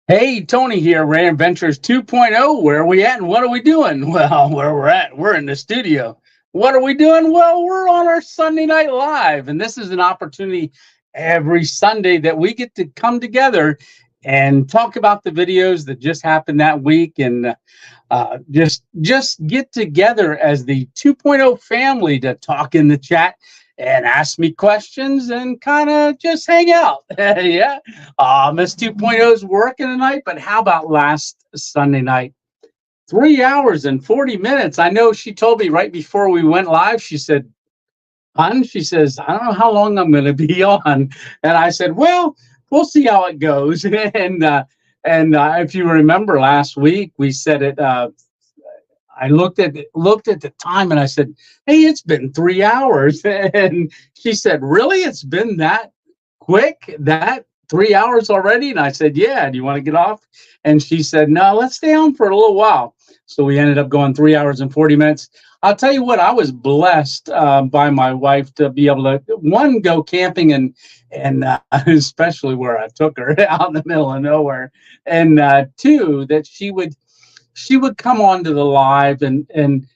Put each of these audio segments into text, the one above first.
Hey, Tony here, Rand Ventures 2.0. Where are we at and what are we doing? Well, where we're at, we're in the studio. What are we doing? Well, we're on our Sunday Night Live, and this is an opportunity every Sunday that we get to come together and talk about the videos that just happened that week and just get together as the 2.0 family to talk in the chat and ask me questions and kind of just hang out. Yeah. Miss 2.0 is working tonight, but how about last Sunday night? 3 hours and 40 minutes. I know she told me right before we went live, she said, "Hun," she says, "I don't know how long I'm going to be on." And I said, "Well, we'll see how it goes." And if you remember last week, we said it. I looked at the time and I said, "Hey, it's been 3 hours." And she said, "Really? It's been that quick? That 3 hours already?" And I said, "Yeah. Do you want to get off?" And she said, "No, let's stay on for a little while." So we ended up going 3 hours and 40 minutes. I'll tell you what, I was blessed by my wife to be able to one go camping and especially where I took her out in the middle of nowhere, and two that she would come on to the live and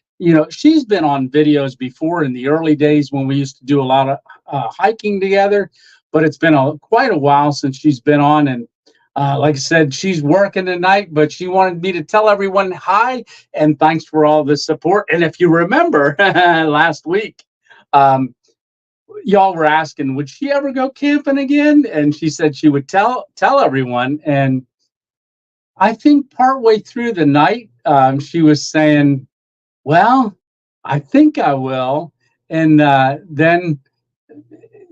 she's been on videos before in the early days when we used to do a lot of hiking together, but it's been quite a while since she's been on. And like I said, she's working tonight, but she wanted me to tell everyone hi and thanks for all the support. And if you remember last week, um, y'all were asking, would she ever go camping again? And she said she would tell everyone. And I think partway through the night, she was saying, "Well, I think I will." And then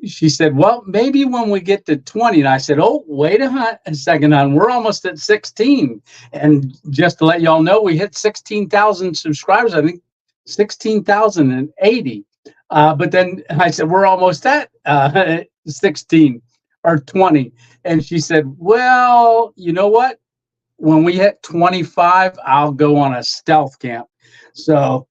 she said, "Well, maybe when we get to 20." And I said, "Oh, wait a second, hon. We're almost at 16." And just to let y'all know, we hit 16,000 subscribers, I think 16,080. But then I said, "We're almost at 16 or 20." And she said, "Well, you know what? When we hit 25, I'll go on a stealth camp." So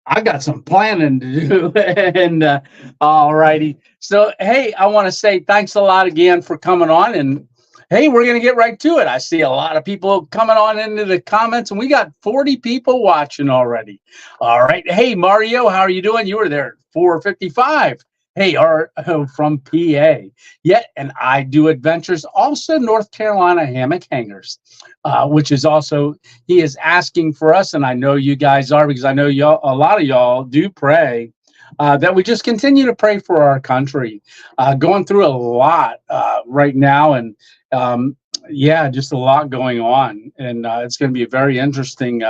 I got some planning to do. And all righty. So, hey, I want to say thanks a lot again for coming on. And hey, we're going to get right to it. I see a lot of people coming on into the comments, and we got 40 people watching already. All right. Hey, Mario, how are you doing? You were there at 4:55. Hey, from PA. Yeah, and I do adventures, also North Carolina hammock hangers, which is also, he is asking for us, and I know you guys are, because I know y'all, a lot of y'all do pray that we just continue to pray for our country. Going through a lot right now, and yeah, just a lot going on, and it's going to be a very interesting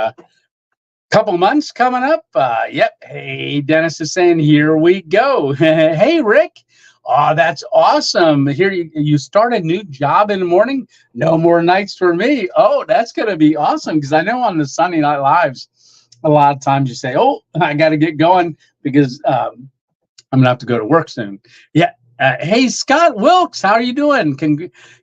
couple months coming up. Yep. Hey, Dennis is saying, "Here we go." Hey, Rick. Oh, that's awesome. Here you start a new job in the morning. No more nights for me. Oh, that's going to be awesome, because I know on the Sunday Night Lives, a lot of times you say, "Oh, I got to get going because I'm going to have to go to work soon." Yeah. Hey, Scott Wilkes, how are you doing?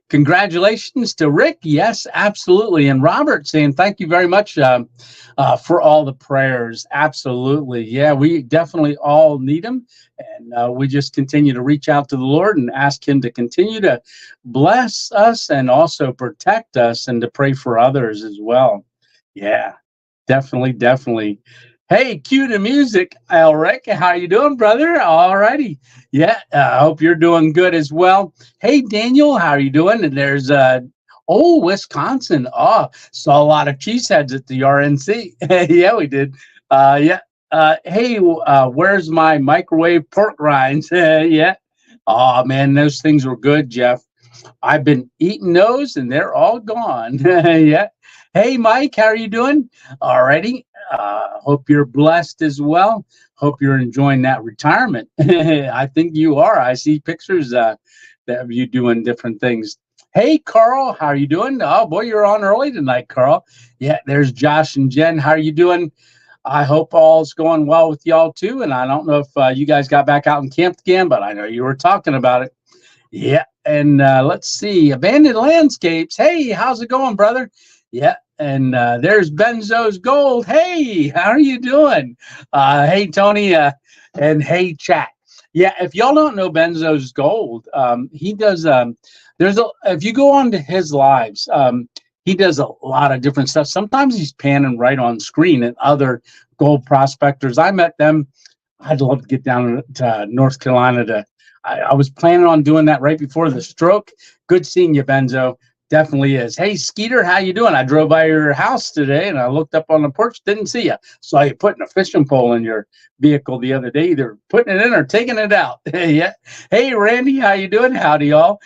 Congratulations to Rick. Yes, absolutely. And Robert saying thank you very much for all the prayers. Absolutely. Yeah, we definitely all need them. And we just continue to reach out to the Lord and ask him to continue to bless us and also protect us, and to pray for others as well. Yeah, definitely, definitely. Hey, cue the music, Elric. How you doing, brother? All righty. Yeah, I hope you're doing good as well. Hey, Daniel, how are you doing? And there's Wisconsin. Oh, saw a lot of cheeseheads at the RNC. Yeah, we did. Yeah. Hey, where's my microwave pork rinds? Yeah. Oh man, those things were good, Jeff. I've been eating those and they're all gone. Yeah. Hey, Mike, how are you doing? Alrighty. Hope you're blessed as well. Hope you're enjoying that retirement. I think you are. I see pictures that of you doing different things. Hey, Carl, how are you doing? Oh, boy, you're on early tonight, Carl. Yeah, there's Josh and Jen. How are you doing? I hope all's going well with y'all, too. And I don't know if you guys got back out and camped again, but I know you were talking about it. Yeah, and let's see. Abandoned Landscapes. Hey, how's it going, brother? Yeah, and there's Benzo's Gold. Hey, how are you doing? Hey, Tony, and hey, chat. Yeah, if y'all don't know Benzo's Gold, he does. If you go on to his lives, he does a lot of different stuff. Sometimes he's panning right on screen at other gold prospectors. I met them. I'd love to get down to North Carolina I was planning on doing that right before the stroke. Good seeing you, Benzo. Definitely is. Hey, Skeeter, how you doing? I drove by your house today and I looked up on the porch, didn't see you. Saw you putting a fishing pole in your vehicle the other day, either putting it in or taking it out. Yeah. Hey, Randy, how you doing? Howdy, y'all.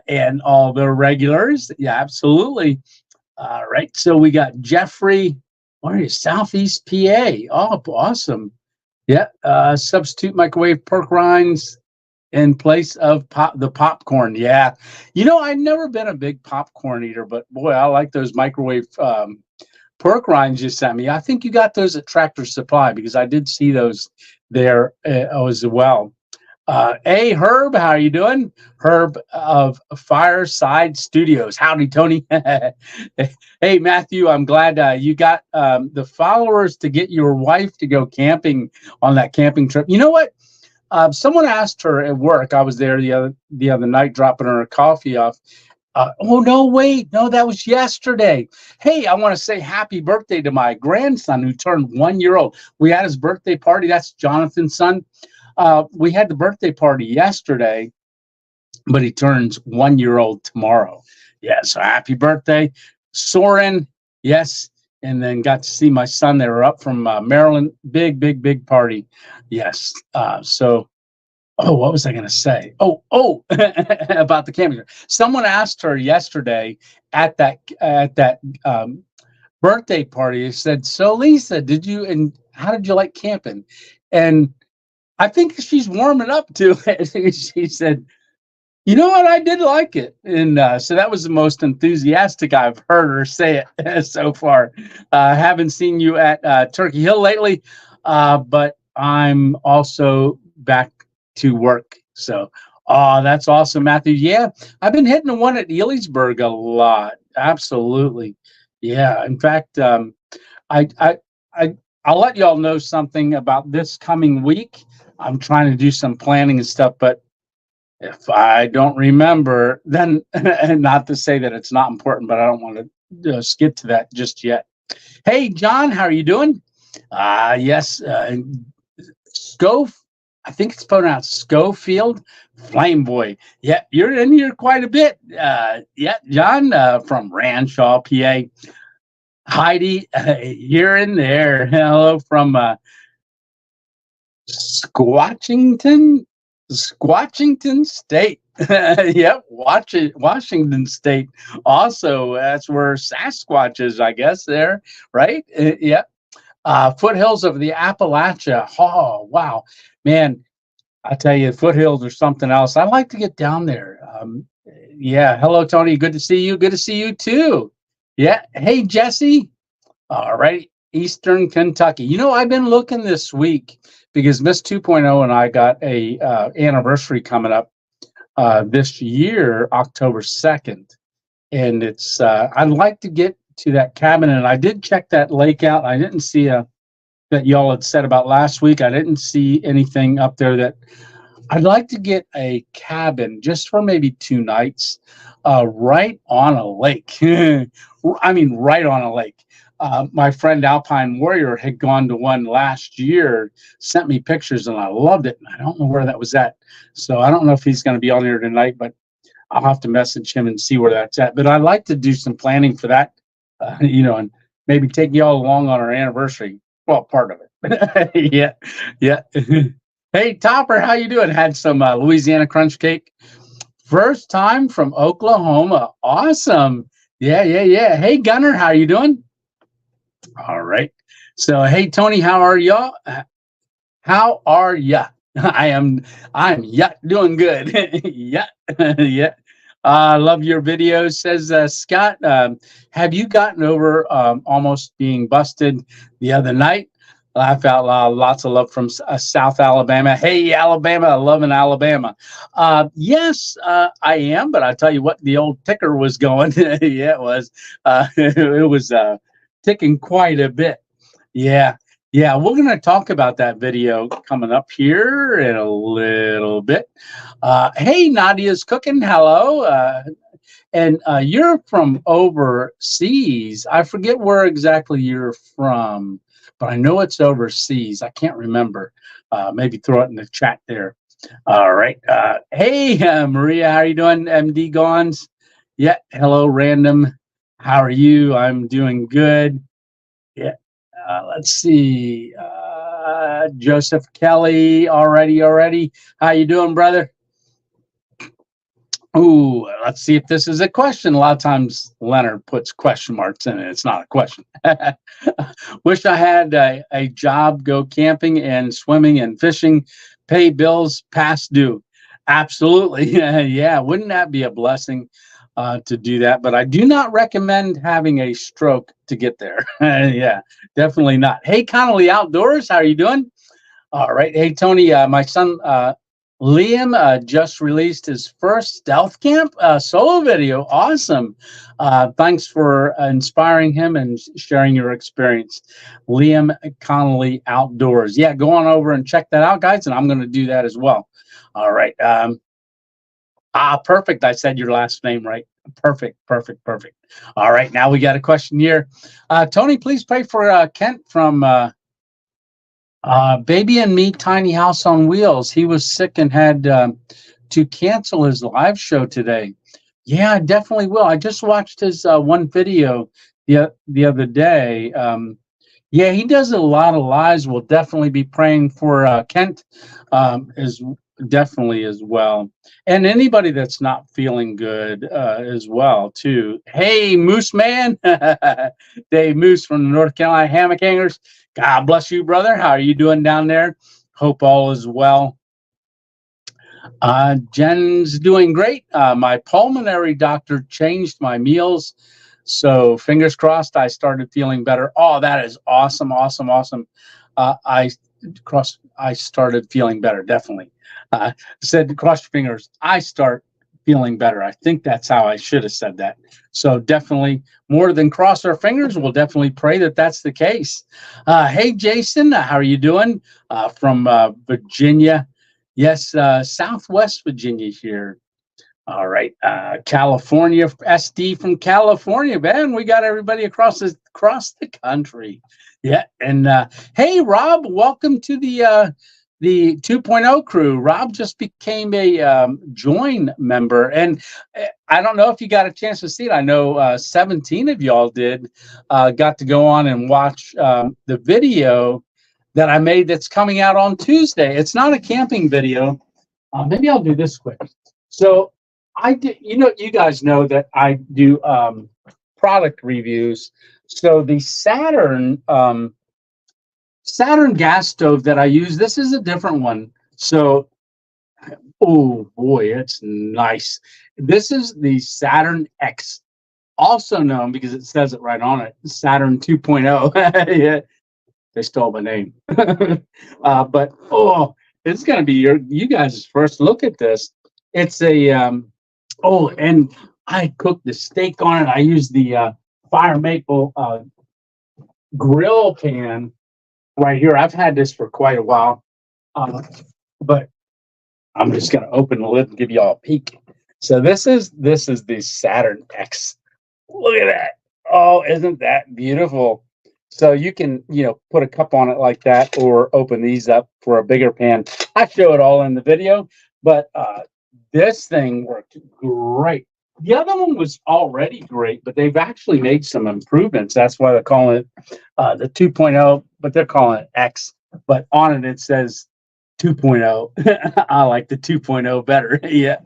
And all the regulars. Yeah, absolutely. All right. So we got Jeffrey. Where are you? Southeast PA. Oh, awesome. Yeah. Substitute microwave pork rinds in place of the popcorn. Yeah. I've never been a big popcorn eater, but boy, I like those microwave pork rinds you sent me. I think you got those at Tractor Supply because I did see those there as well. Hey, Herb, how are you doing? Herb of Fireside Studios. Howdy, Tony. Hey, Matthew, I'm glad you got the followers to get your wife to go camping on that camping trip. You know what? Someone asked her at work. I was there the other night dropping her a coffee off. Oh, no, wait. No, that was yesterday. Hey, I want to say happy birthday to my grandson who turned 1 year old. We had his birthday party. That's Jonathan's son. We had the birthday party yesterday, but he turns 1 year old tomorrow. Yeah, so happy birthday, Soren. Yes. And then got to see my son. They were up from Maryland. Big party. Yes. What was I going to say? About the camping. Someone asked her yesterday at that birthday party. They said, "So Lisa, how did you like camping?" And I think she's warming up to it. She said, "You know what? I did like it." And so that was the most enthusiastic I've heard her say it so far. Haven't seen you at Turkey Hill lately, but I'm also back to work. So, that's awesome, Matthew. Yeah, I've been hitting the one at Elysburg a lot. Absolutely. Yeah. In fact, I'll let y'all know something about this coming week. I'm trying to do some planning and stuff, but if I don't remember, then not to say that it's not important, but I don't want to skip to that just yet. Hey, John, how are you doing? Yes, Scove. I think it's pronounced Schofield. Flame Boy. Yeah, you're in here quite a bit. Yeah, John from Ranshaw, PA. Heidi, you're in there. Hello from Squatchington State. Yep, Washington State. Also, that's where Sasquatch is, I guess, there, right? Yep. Foothills of the Appalachia. Oh, wow. Man, I tell you, foothills are something else. I'd like to get down there. Yeah. Hello, Tony. Good to see you. Good to see you, too. Yeah. Hey, Jesse. All right. Eastern Kentucky. I've been looking this week because Miss 2.0 and I got a anniversary coming up this year, October 2nd. And it's I'd like to get to that cabin. And I did check that lake out. I didn't see that y'all had said about last week. I didn't see anything up there that I'd like to get a cabin just for maybe 2 nights right on a lake. I mean, right on a lake. My friend Alpine Warrior had gone to one last year, sent me pictures, and I loved it. And I don't know where that was at. So I don't know if he's going to be on here tonight, but I'll have to message him and see where that's at. But I'd like to do some planning for that, and maybe take y'all along on our anniversary. Well, part of it. Yeah. Hey, Topper, how you doing? Had some Louisiana crunch cake. First time from Oklahoma. Awesome. Yeah. Hey, Gunner, how you doing? All right. So, hey, Tony, how are y'all? How are ya? I'm doing good. Yeah. I love your videos, says Scott. Have you gotten over almost being busted the other night? Laugh out loud. Lots of love from South Alabama. Hey, Alabama. I love in Alabama. Yes, I am. But I tell you what, the old ticker was going. Yeah, it was. It was ticking quite a bit. Yeah. We're going to talk about that video coming up here in a little bit. Hey, Nadia's cooking. Hello. And you're from overseas. I forget where exactly you're from, but I know it's overseas. I can't remember. Maybe throw it in the chat there. All right. Hey, Maria, how are you doing? MD Gons. Yeah. Hello, Random. How are you? I'm doing good. Yeah. Let's see. Joseph Kelly. Already. How you doing, brother? Ooh, let's see if this is a question. A lot of times Leonard puts question marks in it. It's not a question. Wish I had a job, go camping and swimming and fishing, pay bills past due. Absolutely. Yeah. Wouldn't that be a blessing to do that? But I do not recommend having a stroke to get there. Yeah, definitely not. Hey, Connolly Outdoors, how are you doing? All right. Hey, Tony, my son, Liam just released his first stealth camp solo video. Awesome. Thanks for inspiring him and sharing your experience. Liam Connolly Outdoors. Yeah, go on over and check that out, guys, and I'm going to do that as well. All right. Perfect. I said your last name right. Perfect. All right. Now we got a question here. Tony, please pray for Kent from Baby and Me Tiny House on Wheels. He was sick and had to cancel his live show today. Yeah, I definitely will. I just watched his one video the other day. Yeah, he does a lot of lives. We'll definitely be praying for Kent as definitely as well. And anybody that's not feeling good as well, too. Hey, Moose Man. Dave Moose from the North Carolina Hammock Hangers. God bless you, brother. How are you doing down there? Hope all is well. Jen's doing great. My pulmonary doctor changed my meals. So fingers crossed I started feeling better. Oh, that is awesome. I started feeling better, definitely. Said cross your fingers. I start feeling better. I think that's how I should have said that. So definitely more than cross our fingers. We'll definitely pray that that's the case. Hey, Jason, how are you doing? From Virginia. Yes, Southwest Virginia here. All right, California, SD from California, man. We got everybody across the country. Yeah, and hey, Rob, welcome to the 2.0 crew. Rob just became a join member, and I don't know if you got a chance to see it. I know 17 of y'all did. Got to go on and watch the video that I made that's coming out on Tuesday. It's not a camping video. Maybe I'll do this quick. So I did, you guys know that I do product reviews. So the Saturn Gas Stove that I use, this is a different one. So, oh boy, it's nice. This is the Saturn X, also known, because it says it right on it, Saturn 2.0. Yeah, they stole my name. But oh, it's gonna be you guys' first look at this. It's a and I cooked the steak on it. I used the FireMaple grill pan right here. I've had this for quite a while, but I'm just gonna open the lid and give you all a peek. So this is the Saturn X. Look at that! Oh, isn't that beautiful? So you can put a cup on it like that, or open these up for a bigger pan. I show it all in the video, but this thing worked great. The other one was already great, but they've actually made some improvements. That's why they're calling it the 2.0, but they're calling it X. But on it says 2.0. I like the 2.0 better. Yeah.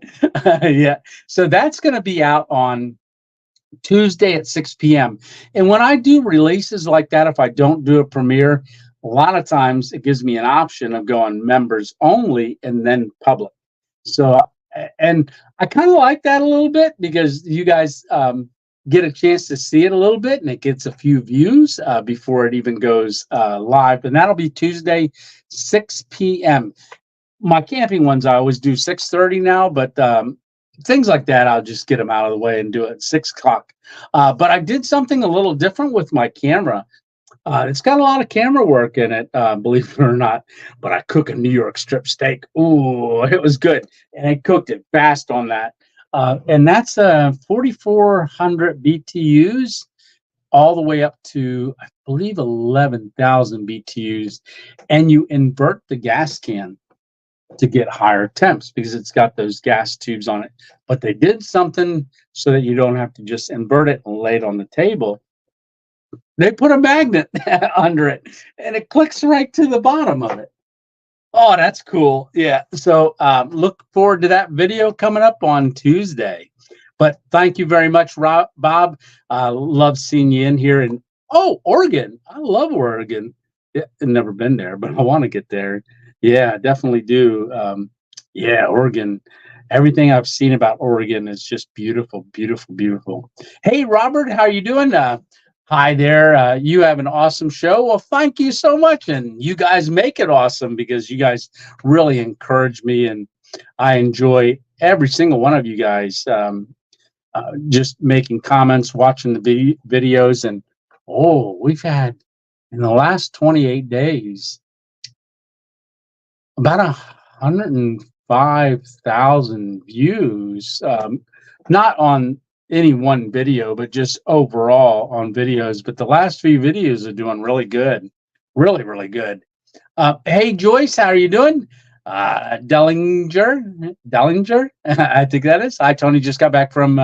Yeah. So that's going to be out on Tuesday at 6 p.m. And when I do releases like that, if I don't do a premiere, a lot of times it gives me an option of going members only and then public. So, and I kind of like that a little bit, because you guys get a chance to see it a little bit, and it gets a few views before it even goes live. And that'll be Tuesday, 6 p.m. My camping ones, I always do 6:30 now, but things like that, I'll just get them out of the way and do it at 6 o'clock. But I did something a little different with my camera. It's got a lot of camera work in it, believe it or not. But I cook a New York strip steak. Ooh, it was good. And I cooked it fast on that. And that's 4,400 BTUs all the way up to, I believe, 11,000 BTUs. And you invert the gas can to get higher temps because it's got those gas tubes on it. But they did something so that you don't have to just invert it and lay it on the table. They put a magnet under it and it clicks right to the bottom of it. Oh, that's cool. Yeah. So look forward to that video coming up on Tuesday. But thank you very much, Bob. Love seeing you in here. And oh, Oregon. I love Oregon. Yeah, I've never been there, but I want to get there. Yeah, definitely do. Yeah, Oregon. Everything I've seen about Oregon is just beautiful, beautiful, beautiful. Hey, Robert, how are you doing? Hi there. You have an awesome show. Well, thank you so much. And you guys make it awesome because you guys really encourage me. And I enjoy every single one of you guys just making comments, watching the videos. And, oh, we've had in the last 28 days about 105,000 views, not on any one video, but just overall on videos. But the last few videos are doing really good, really, really good. Hey, Joyce, how are you doing? Dellinger, I think that is. Hi, Tony, just got back from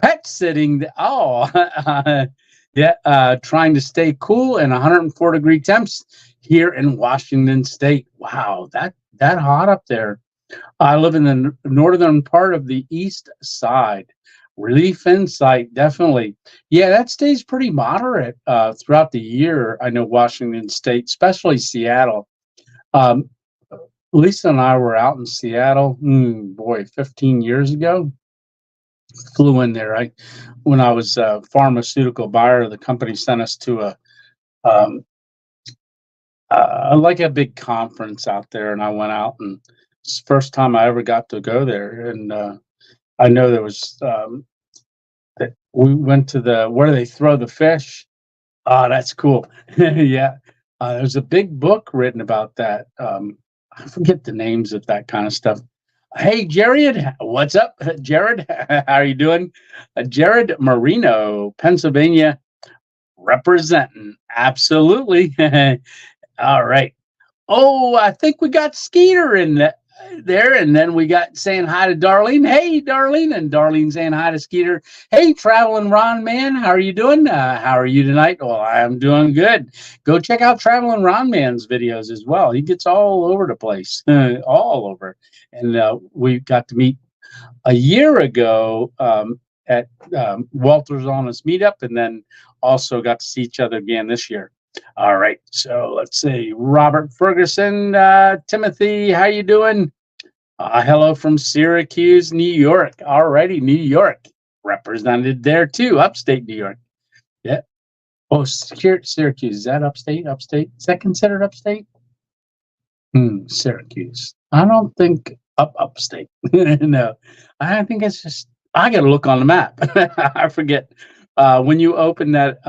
pet sitting. Oh, yeah, trying to stay cool in 104-degree temps here in Washington State. Wow, that hot up there. I live in the northern part of the east side. Relief Insight, definitely. Yeah, that stays pretty moderate throughout the year. I know Washington State, especially Seattle. Lisa and I were out in Seattle, boy, 15 years ago. Flew in there. When I was a pharmaceutical buyer, the company sent us to like a big conference out there, and I went out, and it's the first time I ever got to go there. And I know there was that we went to the where they throw the fish. Oh, that's cool. Yeah, there's a big book written about that. I forget the names of that kind of stuff. Hey, Jared, what's up, Jared? How are you doing? Jared Marino, Pennsylvania, representing. Absolutely. All right. Oh, I think we got Skeeter in there, and then we got saying hi to Darlene. Hey, Darlene, and Darlene saying hi to Skeeter. Hey, Traveling Ron Man, how are you doing? How are you tonight? Well, I am doing good. Go check out Traveling Ron Man's videos as well. He gets all over the place, all over. And we got to meet a year ago at Walter's Honest Meetup, and then also got to see each other again this year. All right, so let's see. Robert Ferguson, Timothy, how you doing? Hello from Syracuse, New York. All righty, New York, represented there too, upstate New York. Yeah. Oh, Syracuse, is that upstate? Upstate? Is that considered upstate? Syracuse. I don't think upstate. No, I think it's just, I got to look on the map. I forget. When you open that,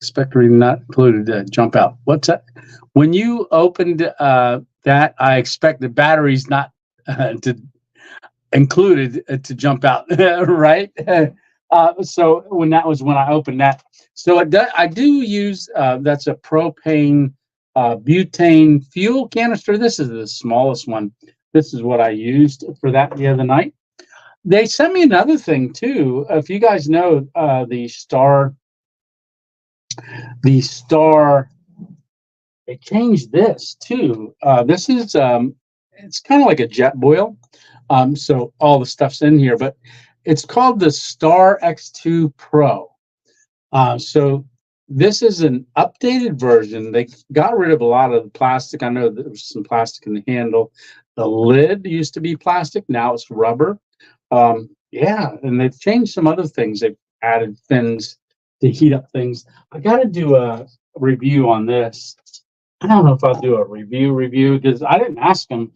expect reading not included, jump out. What's that? When you opened that, I expect the batteries not included to jump out, right? So when I opened that, so I do use that's a propane butane fuel canister. This is the smallest one. This is what I used for that the other night. They sent me another thing too. If you guys know the Star, they changed this too. This is it's kind of like a jet boil. So all the stuff's in here, but it's called the Star X2 Pro. So this is an updated version. They got rid of a lot of the plastic. I know there was some plastic in the handle. The lid used to be plastic. Now it's rubber. Yeah, and they've changed some other things. They've added fins to heat up things. I got to do a review on this. I don't know if I'll do a review because I didn't ask them.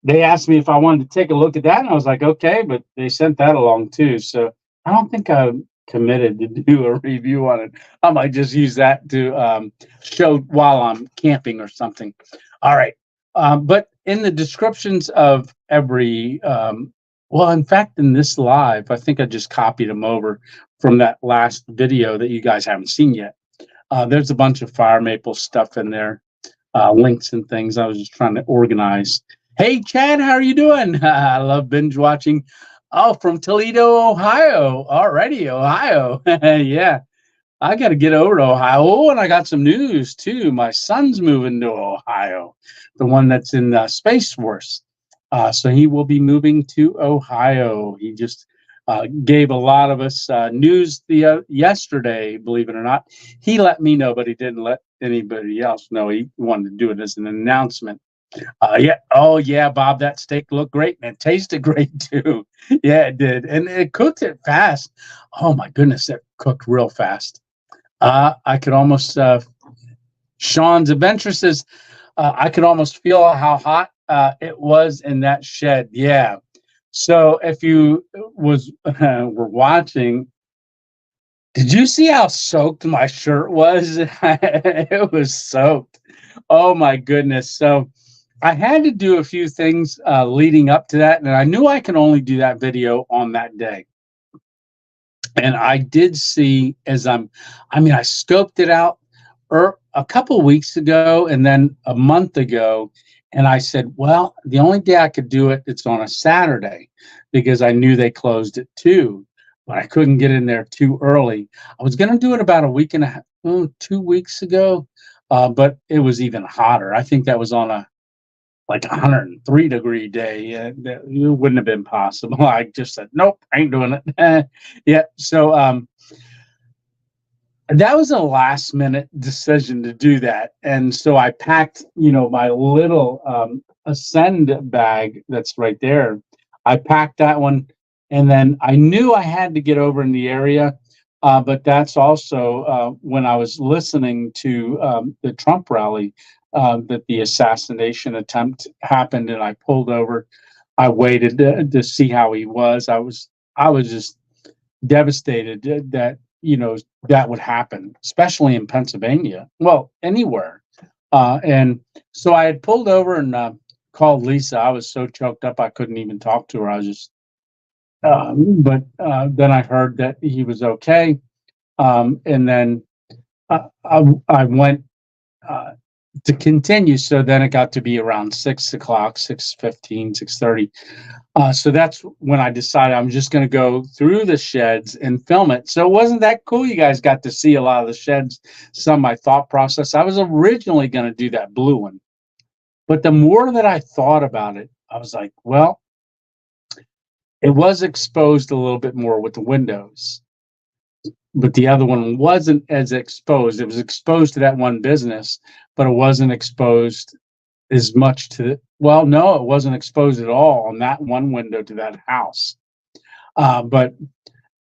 They asked me if I wanted to take a look at that, and I was like, okay, but they sent that along too. So I don't think I'm committed to do a review on it. I might just use that to show while I'm camping or something. All right. But in the descriptions of every, well, in fact, in this live, I think I just copied them over from that last video that you guys haven't seen yet. There's a bunch of FireMaple stuff in there, links and things. I was just trying to organize. Hey, Chad, how are you doing? I love binge watching. Oh, from Toledo, Ohio. Alrighty, Ohio. Yeah, I got to get over to Ohio. Oh, and I got some news, too. My son's moving to Ohio, the one that's in Space Force. So he will be moving to Ohio. He just gave a lot of us news yesterday, believe it or not. He let me know, but he didn't let anybody else know. He wanted to do it as an announcement. Yeah. Oh, yeah, Bob, that steak looked great and it tasted great, too. Yeah, it did. And it cooked it fast. Oh, my goodness, it cooked real fast. I could almost, Sean's Adventure says, I could almost feel how hot it was in that shed. Yeah. So if you were watching, did you see how soaked my shirt was? It was soaked. Oh my goodness. So I had to do a few things leading up to that, and I knew I could only do that video on that day. And I did see I scoped it out a couple weeks ago and then a month ago. And I said, well, the only day I could do it, it's on a Saturday, because I knew they closed at 2, but I couldn't get in there too early. I was going to do it about a week and a half, 2 weeks ago, but it was even hotter. I think that was on a 103-degree day. It wouldn't have been possible. I just said, nope, I ain't doing it. Yeah. So that was a last minute decision to do that. And so I packed, my little Ascend bag that's right there. I packed that one. And then I knew I had to get over in the area. But that's also when I was listening to the Trump rally, that the assassination attempt happened, and I pulled over. I waited to see how he was. I was just devastated that that would happen, especially in Pennsylvania. Well, anywhere. And so I had pulled over and called Lisa. I was so choked up I couldn't even talk to her. I was just. But then I heard that he was okay, and then I went to continue. So then it got to be around 6 o'clock, 6:15, 6:30. So that's when I decided I'm just going to go through the sheds and film it. So wasn't that cool? You guys got to see a lot of the sheds, some of my thought process. I was originally going to do that blue one, but the more that I thought about it, I was like, well, it was exposed a little bit more with the windows, but the other one wasn't as exposed. It was exposed to that one business, but it wasn't exposed as much to, well, no, it wasn't exposed at all on that one window to that house. But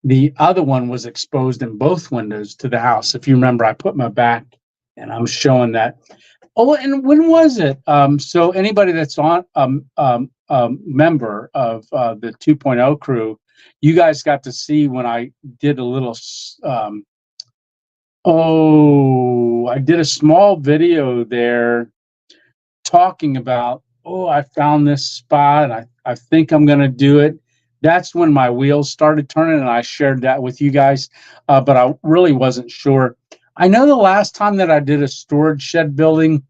the other one was exposed in both windows to the house. If you remember, I put my back and I'm showing that. Oh, and when was it? So anybody that's on member of the 2.0 crew, you guys got to see when I did a little I did a small video there talking about, I found this spot and I think I'm gonna do it. That's when my wheels started turning, and I shared that with you guys, but I really wasn't sure. I know the last time that I did a storage shed building,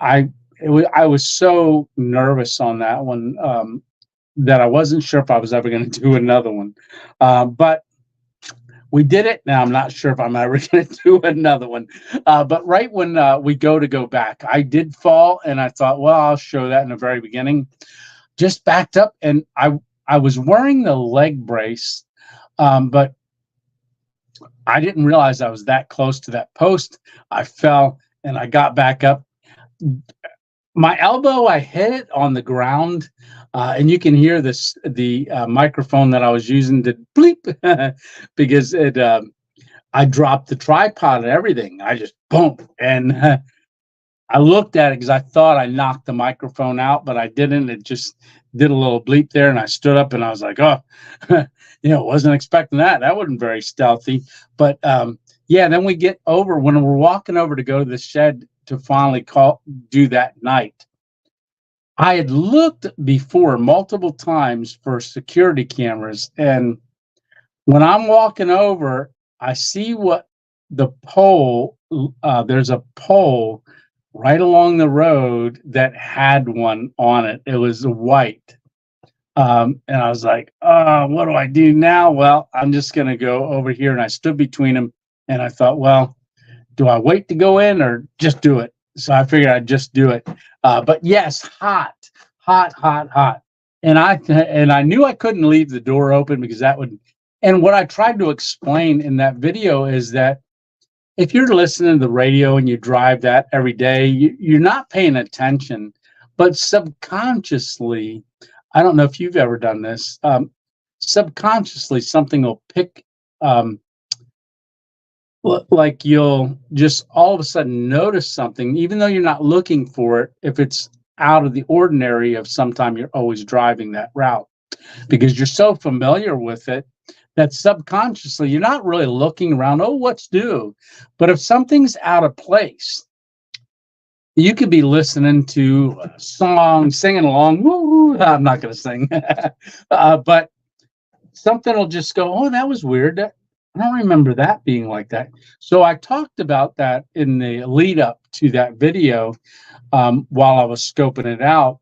I was so nervous on that one that I wasn't sure if I was ever going to do another one. But we did it. Now I'm not sure if I'm ever going to do another one. But right when we go back, I did fall, and I thought, well, I'll show that in the very beginning. Just backed up, and I was wearing the leg brace, but I didn't realize I was that close to that post. I fell, and I got back up. My elbow, I hit it on the ground, and you can hear the microphone that I was using to bleep because I dropped the tripod and everything. I just boom, and I looked at it because I thought I knocked the microphone out, but I didn't. It just did a little bleep there, and I stood up and I was like, oh, wasn't expecting that. That wasn't very stealthy. But yeah, then we get over when we're walking over to go to the shed to finally do that night. I had looked before multiple times for security cameras, and when I'm walking over, I see what the pole, there's a pole right along the road that had one on it. It was white. And I was like, what do I do now? Well, I'm just going to go over here. And I stood between them and I thought, well, do I wait to go in or just do it? So I figured I'd just do it. But yes, hot, hot, hot, hot. And I knew I couldn't leave the door open because that would. And what I tried to explain in that video is that if you're listening to the radio and you drive that every day, you're not paying attention, but subconsciously, I don't know if you've ever done this, subconsciously something will pick, like you'll just all of a sudden notice something, even though you're not looking for it, if it's out of the ordinary of sometime you're always driving that route, because you're so familiar with it that subconsciously you're not really looking around, oh, what's new? But if something's out of place, you could be listening to a song, singing along. Woo, I'm not going to sing, but something will just go, oh, that was weird. I don't remember that being like that. So I talked about that in the lead up to that video while I was scoping it out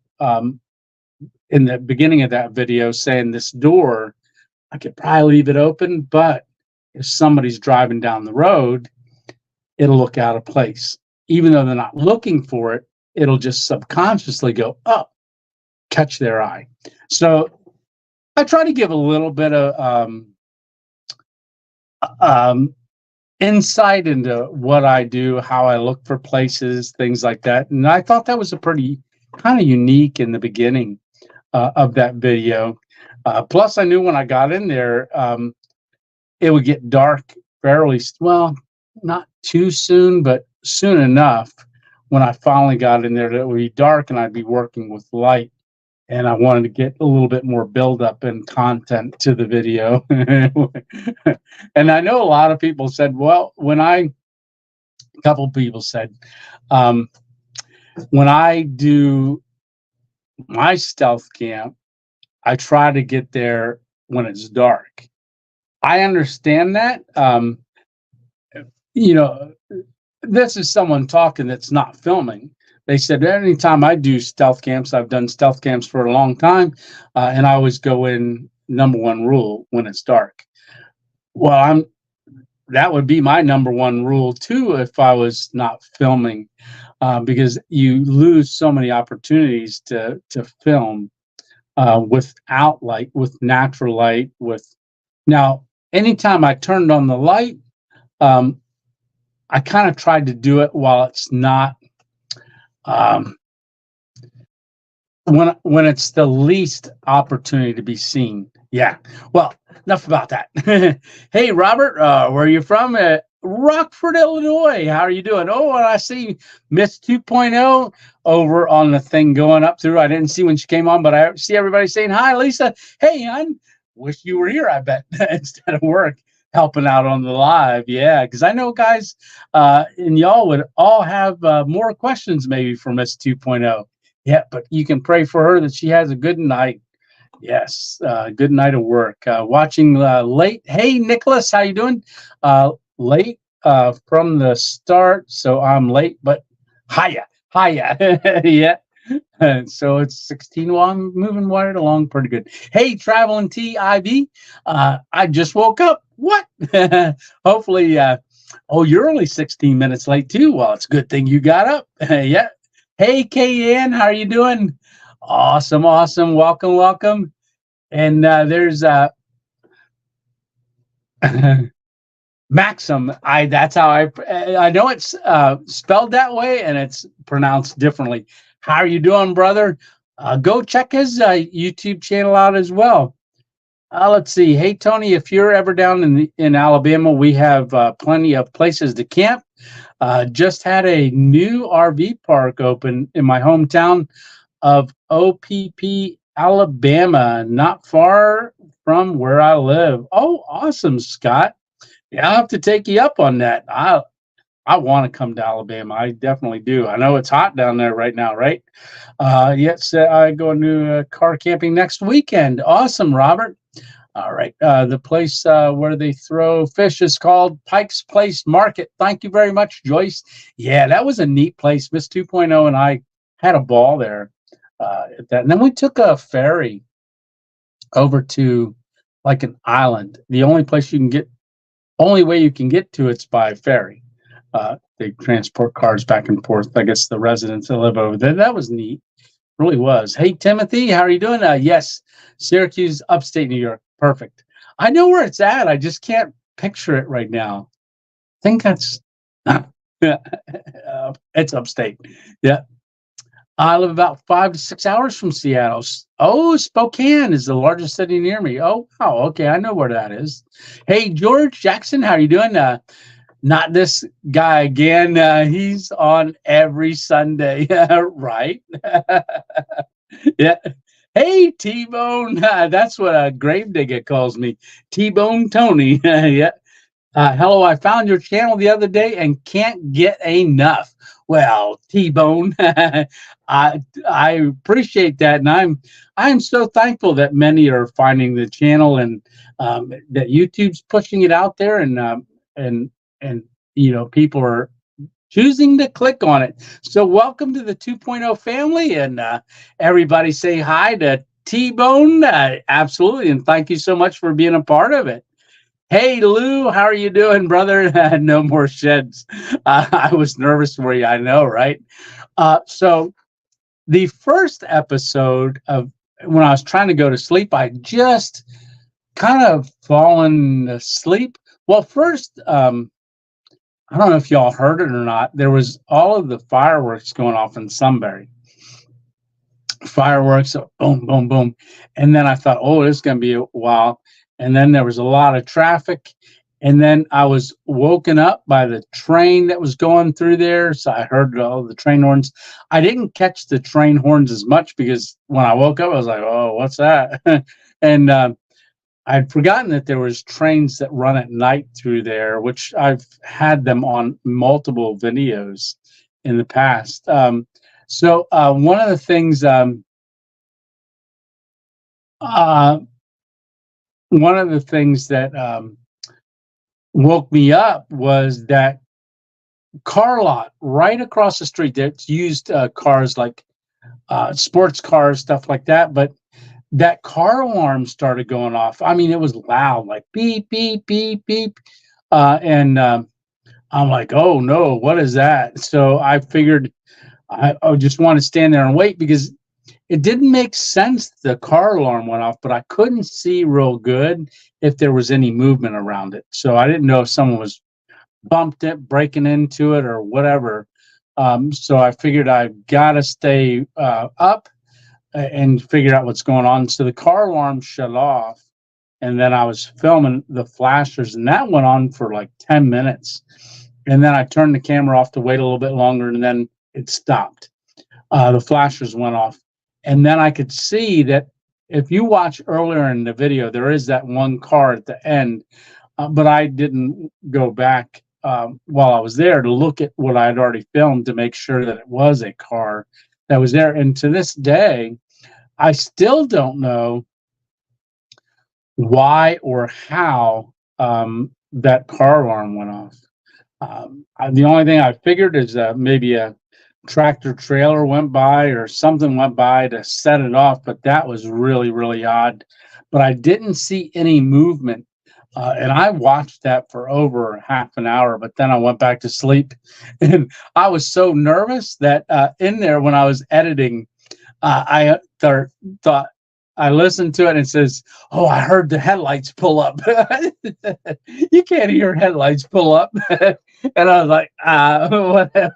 in the beginning of that video, saying this door, I could probably leave it open, but if somebody's driving down the road, it'll look out of place. Even though they're not looking for it, it'll just subconsciously go, oh, catch their eye. So I try to give a little bit of insight into what I do, how I look for places, things like that. And I thought that was a pretty kind of unique in the beginning of that video. Plus, I knew when I got in there, it would get dark fairly, well, not too soon, but soon enough when I finally got in there that it would be dark and I'd be working with light. And I wanted to get a little bit more buildup and content to the video. And I know a lot of people said, well, a couple of people said, when I do my stealth camp, I try to get there when it's dark. I understand that. This is someone talking that's not filming. They said anytime I do stealth camps, I've done stealth camps for a long time, and I always go in, number one rule, when it's dark. Well, that would be my number one rule too if I was not filming, because you lose so many opportunities to film without light, with natural light. Now, anytime I turned on the light, I kind of tried to do it while it's not, when it's the least opportunity to be seen. Yeah. Well, enough about that. Hey, Robert, where are you from? Rockford, Illinois. How are you doing? Oh, and I see Miss 2.0 over on the thing going up through. I didn't see when she came on, but I see everybody saying hi, Lisa. Hey, hon. Wish you were here, I bet, instead of work, helping out on the live. Yeah, because I know guys and y'all would all have more questions maybe for Miss 2.0. Yeah, but you can pray for her that she has a good night. Yes, good night of work. Watching late. Hey, Nicholas, how you doing? Late from the start, so I'm late, but hiya. Yeah. So it's 16 while I'm moving right along pretty good. Hey, Traveling TIV, I just woke up. What? Hopefully, you're only 16 minutes late too. Well, it's a good thing you got up. Yeah. Hey, KN, how are you doing? Awesome. Welcome. And there's Maxim. That's how I know it's spelled that way and it's pronounced differently. How are you doing, brother? Go check his YouTube channel out as well. Let's see. Hey, Tony, if you're ever down in Alabama, we have plenty of places to camp. Just had a new RV park open in my hometown of OPP, Alabama, not far from where I live. Oh, awesome, Scott. Yeah, I'll have to take you up on that. I want to come to Alabama. I definitely do. I know it's hot down there right now, right? Yes, I going to car camping next weekend. Awesome, Robert. All right. The place where they throw fish is called Pike's Place Market. Thank you very much, Joyce. Yeah, that was a neat place. Miss 2.0 and I had a ball there at that. And then we took a ferry over to like an island. The only place you can get, only way you can get to it's by ferry. They transport cars back and forth. I guess the residents that live over there. That was neat. Really was. Hey, Timothy, how are you doing? Yes, Syracuse, upstate New York. Perfect. I know where it's at. I just can't picture it right now. I think that's it's upstate. Yeah. I live about 5 to 6 hours from Seattle. Oh, Spokane is the largest city near me. Oh, wow. Okay, I know where that is. Hey, George Jackson, how are you doing? Not this guy again. He's on every Sunday, right? Yeah. Hey, T-Bone. That's what a Gravedigger calls me. T-Bone Tony. Yeah. Hello, I found your channel the other day and can't get enough. Well, T-Bone, I appreciate that, and I'm so thankful that many are finding the channel and that YouTube's pushing it out there, and you know, people are choosing to click on it. So welcome to the 2.0 family, and everybody say hi to T-Bone. Absolutely, and thank you so much for being a part of it. Hey, Lou, how are you doing, brother? No more sheds. I was nervous for you, I know, right? So the first episode of when I was trying to go to sleep, I just kind of fallen asleep. Well, first, I don't know if y'all heard it or not. There was all of the fireworks going off in Sunbury. Fireworks, boom, boom, boom. And then I thought, oh, this is going to be a while. And then there was a lot of traffic. And then I was woken up by the train that was going through there. So I heard all the train horns. I didn't catch the train horns as much because when I woke up, I was like, oh, what's that? And I'd forgotten that there was trains that run at night through there, which I've had them on multiple videos in the past. So one of the things that woke me up was that car lot right across the street that's used cars like sports cars, stuff like that. But that car alarm started going off. I mean, it was loud, like beep, beep, beep, beep. And I'm like, oh no, what is that? So I figured I just want to stand there and wait because it didn't make sense. The car alarm went off, but I couldn't see real good if there was any movement around it. So I didn't know if someone was bumped it, breaking into it, or whatever. So I figured I've got to stay up and figure out what's going on. So the car alarm shut off, and then I was filming the flashers, and that went on for like 10 minutes. And then I turned the camera off to wait a little bit longer, and then it stopped. The flashers went off. And then I could see that if you watch earlier in the video, there is that one car at the end, but I didn't go back while I was there to look at what I had already filmed to make sure that it was a car that was there. And to this day, I still don't know why or how that car alarm went off. The only thing I figured is maybe a tractor trailer went by or something went by to set it off, but that was really, really odd. But I didn't see any movement. And I watched that for over half an hour, but then I went back to sleep. And I was so nervous that in there when I was editing, I thought I listened to it and it says, oh, I heard the headlights pull up. You can't hear headlights pull up. And I was like,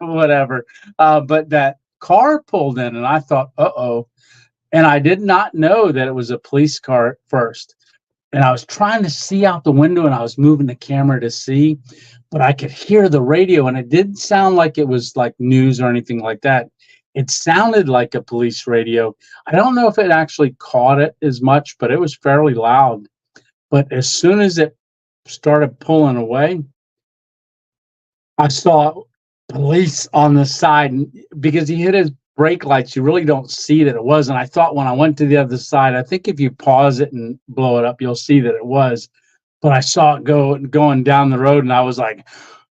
whatever. But that car pulled in and I thought, uh-oh. And I did not know that it was a police car at first. And I was trying to see out the window and I was moving the camera to see, but I could hear the radio and it didn't sound like it was like news or anything like that. It sounded like a police radio. I don't know if it actually caught it as much, but it was fairly loud. But as soon as it started pulling away, I saw police on the side, and because he hit his brake lights, you really don't see that it was. And I thought when I went to the other side, I think if you pause it and blow it up, you'll see that it was. But I saw it going down the road, and I was like,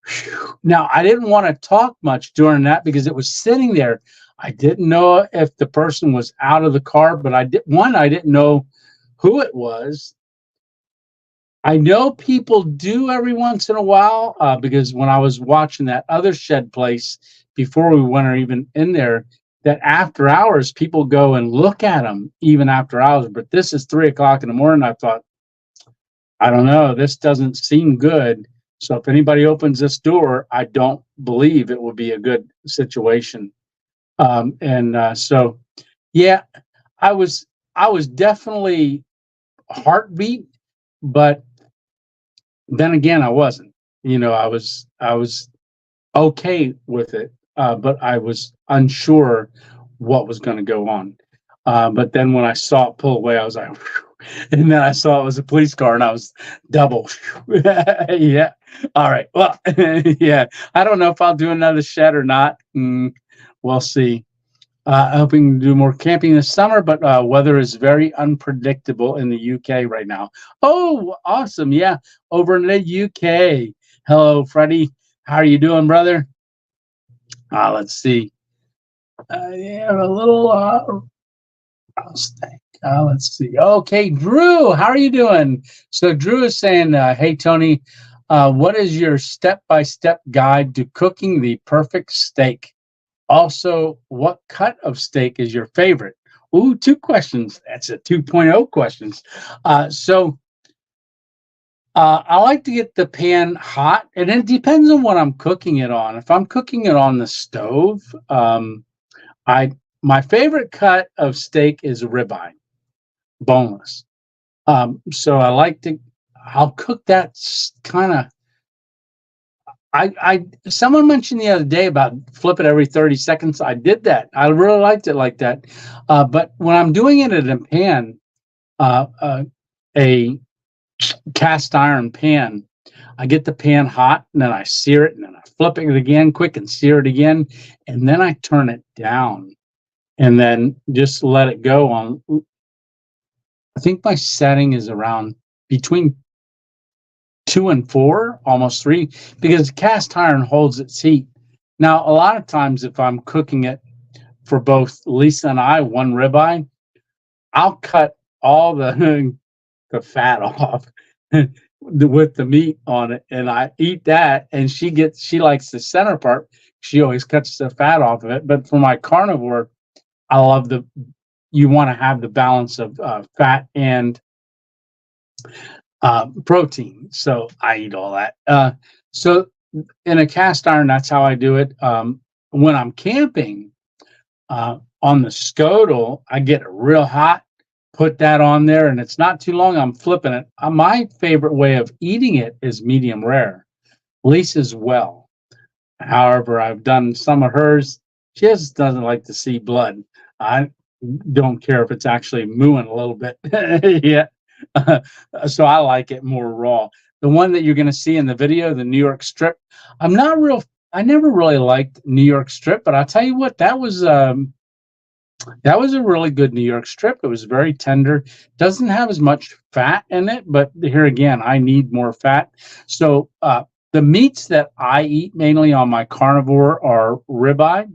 phew. Now I didn't want to talk much during that because it was sitting there. I didn't know if the person was out of the car, but I didn't know who it was. I know people do every once in a while because when I was watching that other shed place before we went or even in there, that after hours people go and look at them even after hours. But this is 3 o'clock in the morning. I thought, I don't know, this doesn't seem good. So if anybody opens this door, I don't believe it will be a good situation. So, yeah, I was definitely heartbeat, but then again, I wasn't. I was okay with it, but I was unsure what was going to go on. But then when I saw it pull away, I was like, "Phew." And then I saw it was a police car, and I was double. Yeah. All right. Well, yeah. I don't know if I'll do another shed or not. We'll see. Hoping to do more camping this summer, but weather is very unpredictable in the UK right now. Oh, awesome. Yeah, over in the UK. Hello, Freddie. How are you doing, brother? Let's see. Yeah, a little, let's think. Let's see. Okay, Drew, how are you doing? So Drew is saying, hey, Tony, what is your step-by-step guide to cooking the perfect steak? Also, what cut of steak is your favorite? Ooh, 2 questions. That's a 2.0 questions. I like to get the pan hot, and it depends on what I'm cooking it on. If I'm cooking it on the stove, I my favorite cut of steak is ribeye, boneless. So I'll cook that kind of. Someone mentioned the other day about flip it every 30 seconds. I did that. I really liked it like that. But when I'm doing it in a pan, a cast iron pan, I get the pan hot and then I sear it and then I flip it again quick and sear it again. And then I turn it down and then just let it go on. I think my setting is around between 2 and 4, almost 3, because cast iron holds its heat. Now, a lot of times, if I'm cooking it for both Lisa and I, one ribeye, I'll cut all the the fat off with the meat on it, and I eat that. And she likes the center part. She always cuts the fat off of it. But for my carnivore, I love you want to have the balance of fat and protein. So I eat all that. So in a cast iron, that's how I do it. When I'm camping on the Scodel, I get it real hot, put that on there, and it's not too long. I'm flipping it. My favorite way of eating it is medium rare. Lisa's well. However, I've done some of hers. She just doesn't like to see blood. I don't care if it's actually mooing a little bit. Yeah. So I like it more raw. The one that you're going to see in the video, the New York strip, I never really liked New York strip, but I'll tell you what, that was a really good New York strip. It was very tender. Doesn't have as much fat in it, but here again, I need more fat. So the meats that I eat mainly on my carnivore are ribeye,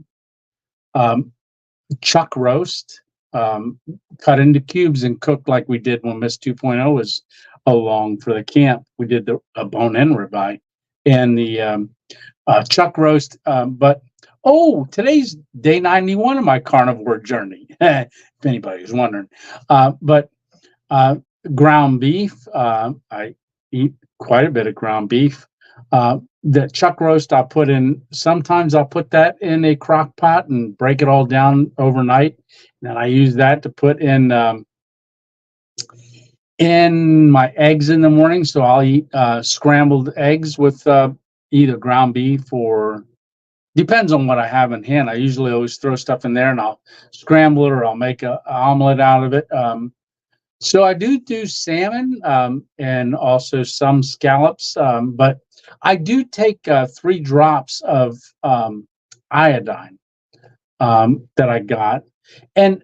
chuck roast, cut into cubes and cooked like we did when Miss 2.0 was along for the camp. We did a bone-in ribeye and the chuck roast. But today's day 91 of my carnivore journey, if anybody's wondering. But ground beef, I eat quite a bit of ground beef. The chuck roast sometimes I'll put that in a crock pot and break it all down overnight. And I use that to put in my eggs in the morning. So I'll eat scrambled eggs with either ground beef or depends on what I have in hand. I usually always throw stuff in there and I'll scramble it or I'll make an omelet out of it. So I do salmon and also some scallops, but I do take 3 drops of iodine that I got. And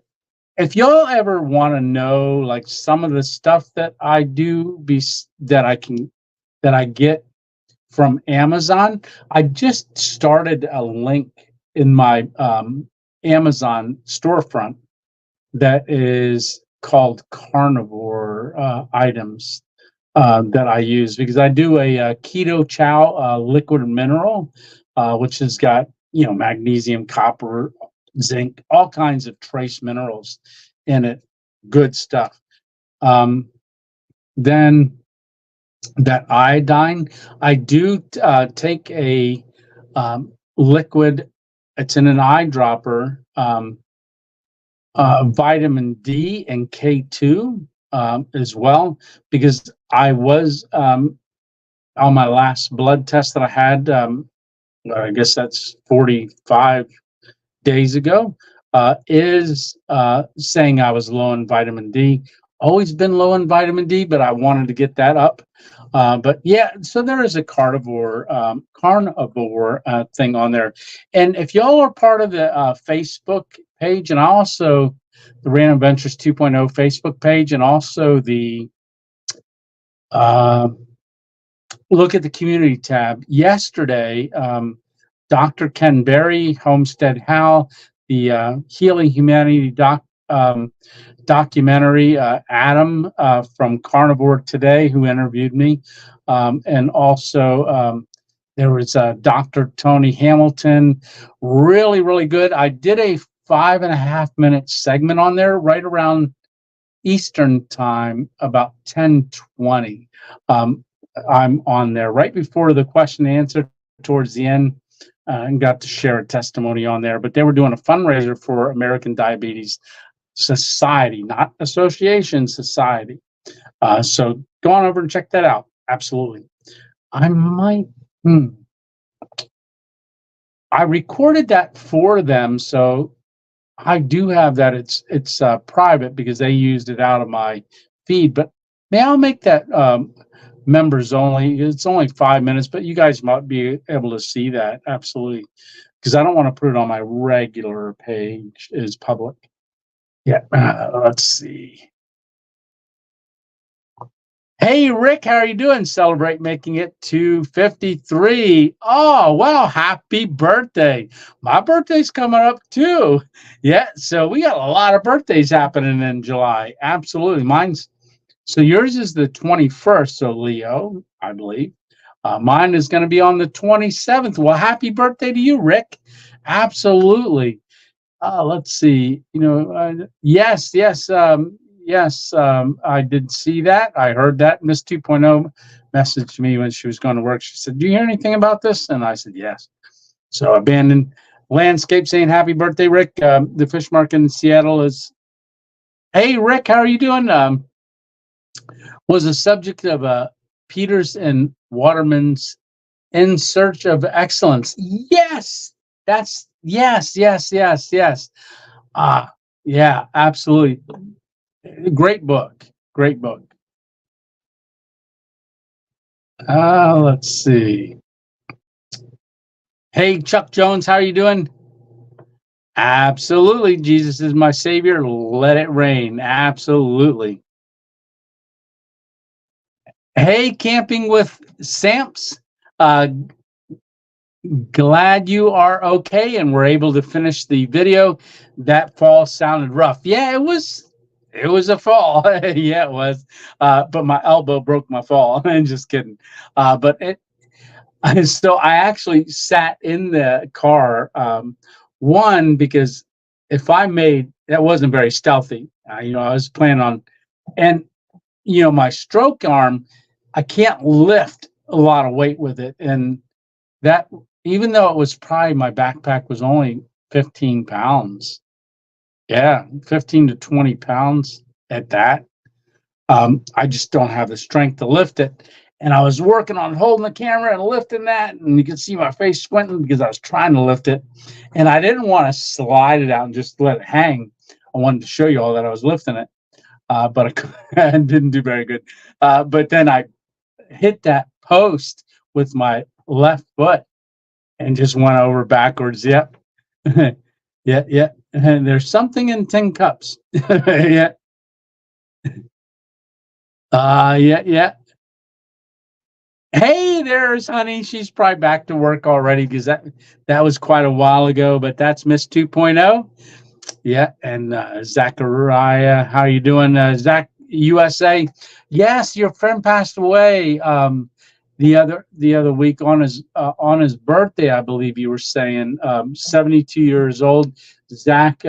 if y'all ever want to know like some of the stuff that I do that I get from Amazon, I just started a link in my Amazon storefront that is called Carnivore items that I use because I do a keto chow liquid mineral, which has got magnesium, copper, zinc, all kinds of trace minerals in it. Good stuff. Then that iodine, I do take a liquid. It's in an eyedropper. Vitamin D and K2 as well, because I was on my last blood test that I had. I guess that's 45 days ago. Is saying I was low in vitamin D. Always been low in vitamin D, but I wanted to get that up. But yeah, so there is a carnivore thing on there. And if y'all are part of the Facebook page, and also the Random Ventures 2.0 Facebook page, and also the look at the community tab. Yesterday, Dr. Ken Berry, Homestead Hal, the Healing Humanity documentary, Adam from Carnivore Today, who interviewed me, and also there was Dr. Tony Hamilton, really good. I did a 5.5-minute segment on there right around Eastern time, about 10:20. I'm on there right before the question and answer towards the end, and got to share a testimony on there. But they were doing a fundraiser for American Diabetes Society, not association, society. So go on over and check that out. Absolutely. I might. I recorded that for them, so I do have that. It's private because they used it out of my feed. But I'll make that members only. It's only 5 minutes, but you guys might be able to see that. Absolutely, because I don't want to put it on my regular page as public. Yeah, let's see. Hey, Rick, how are you doing? Celebrate making it to 53. Oh, wow. Happy birthday. My birthday's coming up too. Yeah, so we got a lot of birthdays happening in July. Absolutely. So yours is the 21st, so Leo, I believe. Mine is going to be on the 27th. Well, happy birthday to you, Rick. Absolutely. Let's see. Yes. I did see that. I heard that. Miss 2.0 messaged me when she was going to work. She said, "Do you hear anything about this?" And I said, "Yes." So Abandoned Landscape saying, "Happy birthday, Rick." The fish market in Seattle is. Hey, Rick, how are you doing? Was a subject of Peters and Waterman's In Search of Excellence. Yes, that's yes. Yeah, absolutely. Great book. Let's see. Hey, Chuck Jones, how are you doing? Absolutely. Jesus is my savior. Let it rain. Absolutely. Hey, Camping with Samps. Glad you are okay and we're able to finish the video. That fall sounded rough. Yeah, it was a fall. Yeah, it was. But my elbow broke my fall. I'm just kidding. So I actually sat in the car. One, because if I made that wasn't very stealthy. I was planning on, and my stroke arm, I can't lift a lot of weight with it, and that even though it was probably my backpack was only 15 pounds. Yeah, 15 to 20 pounds at that. I just don't have the strength to lift it. And I was working on holding the camera and lifting that, and you can see my face squinting because I was trying to lift it. And I didn't want to slide it out and just let it hang. I wanted to show you all that I was lifting it. but I didn't do very good. But then I hit that post with my left foot and just went over backwards. Yep. Yeah, yeah. And there's something in tin cups. Yeah. Yeah, yeah. Hey, there's honey. She's probably back to work already because that was quite a while ago. But that's Miss 2.0. Yeah, and Zachariah, how you doing, Zach? USA. Yes, your friend passed away the other week on his birthday, I believe you were saying. 72 years old. Zach,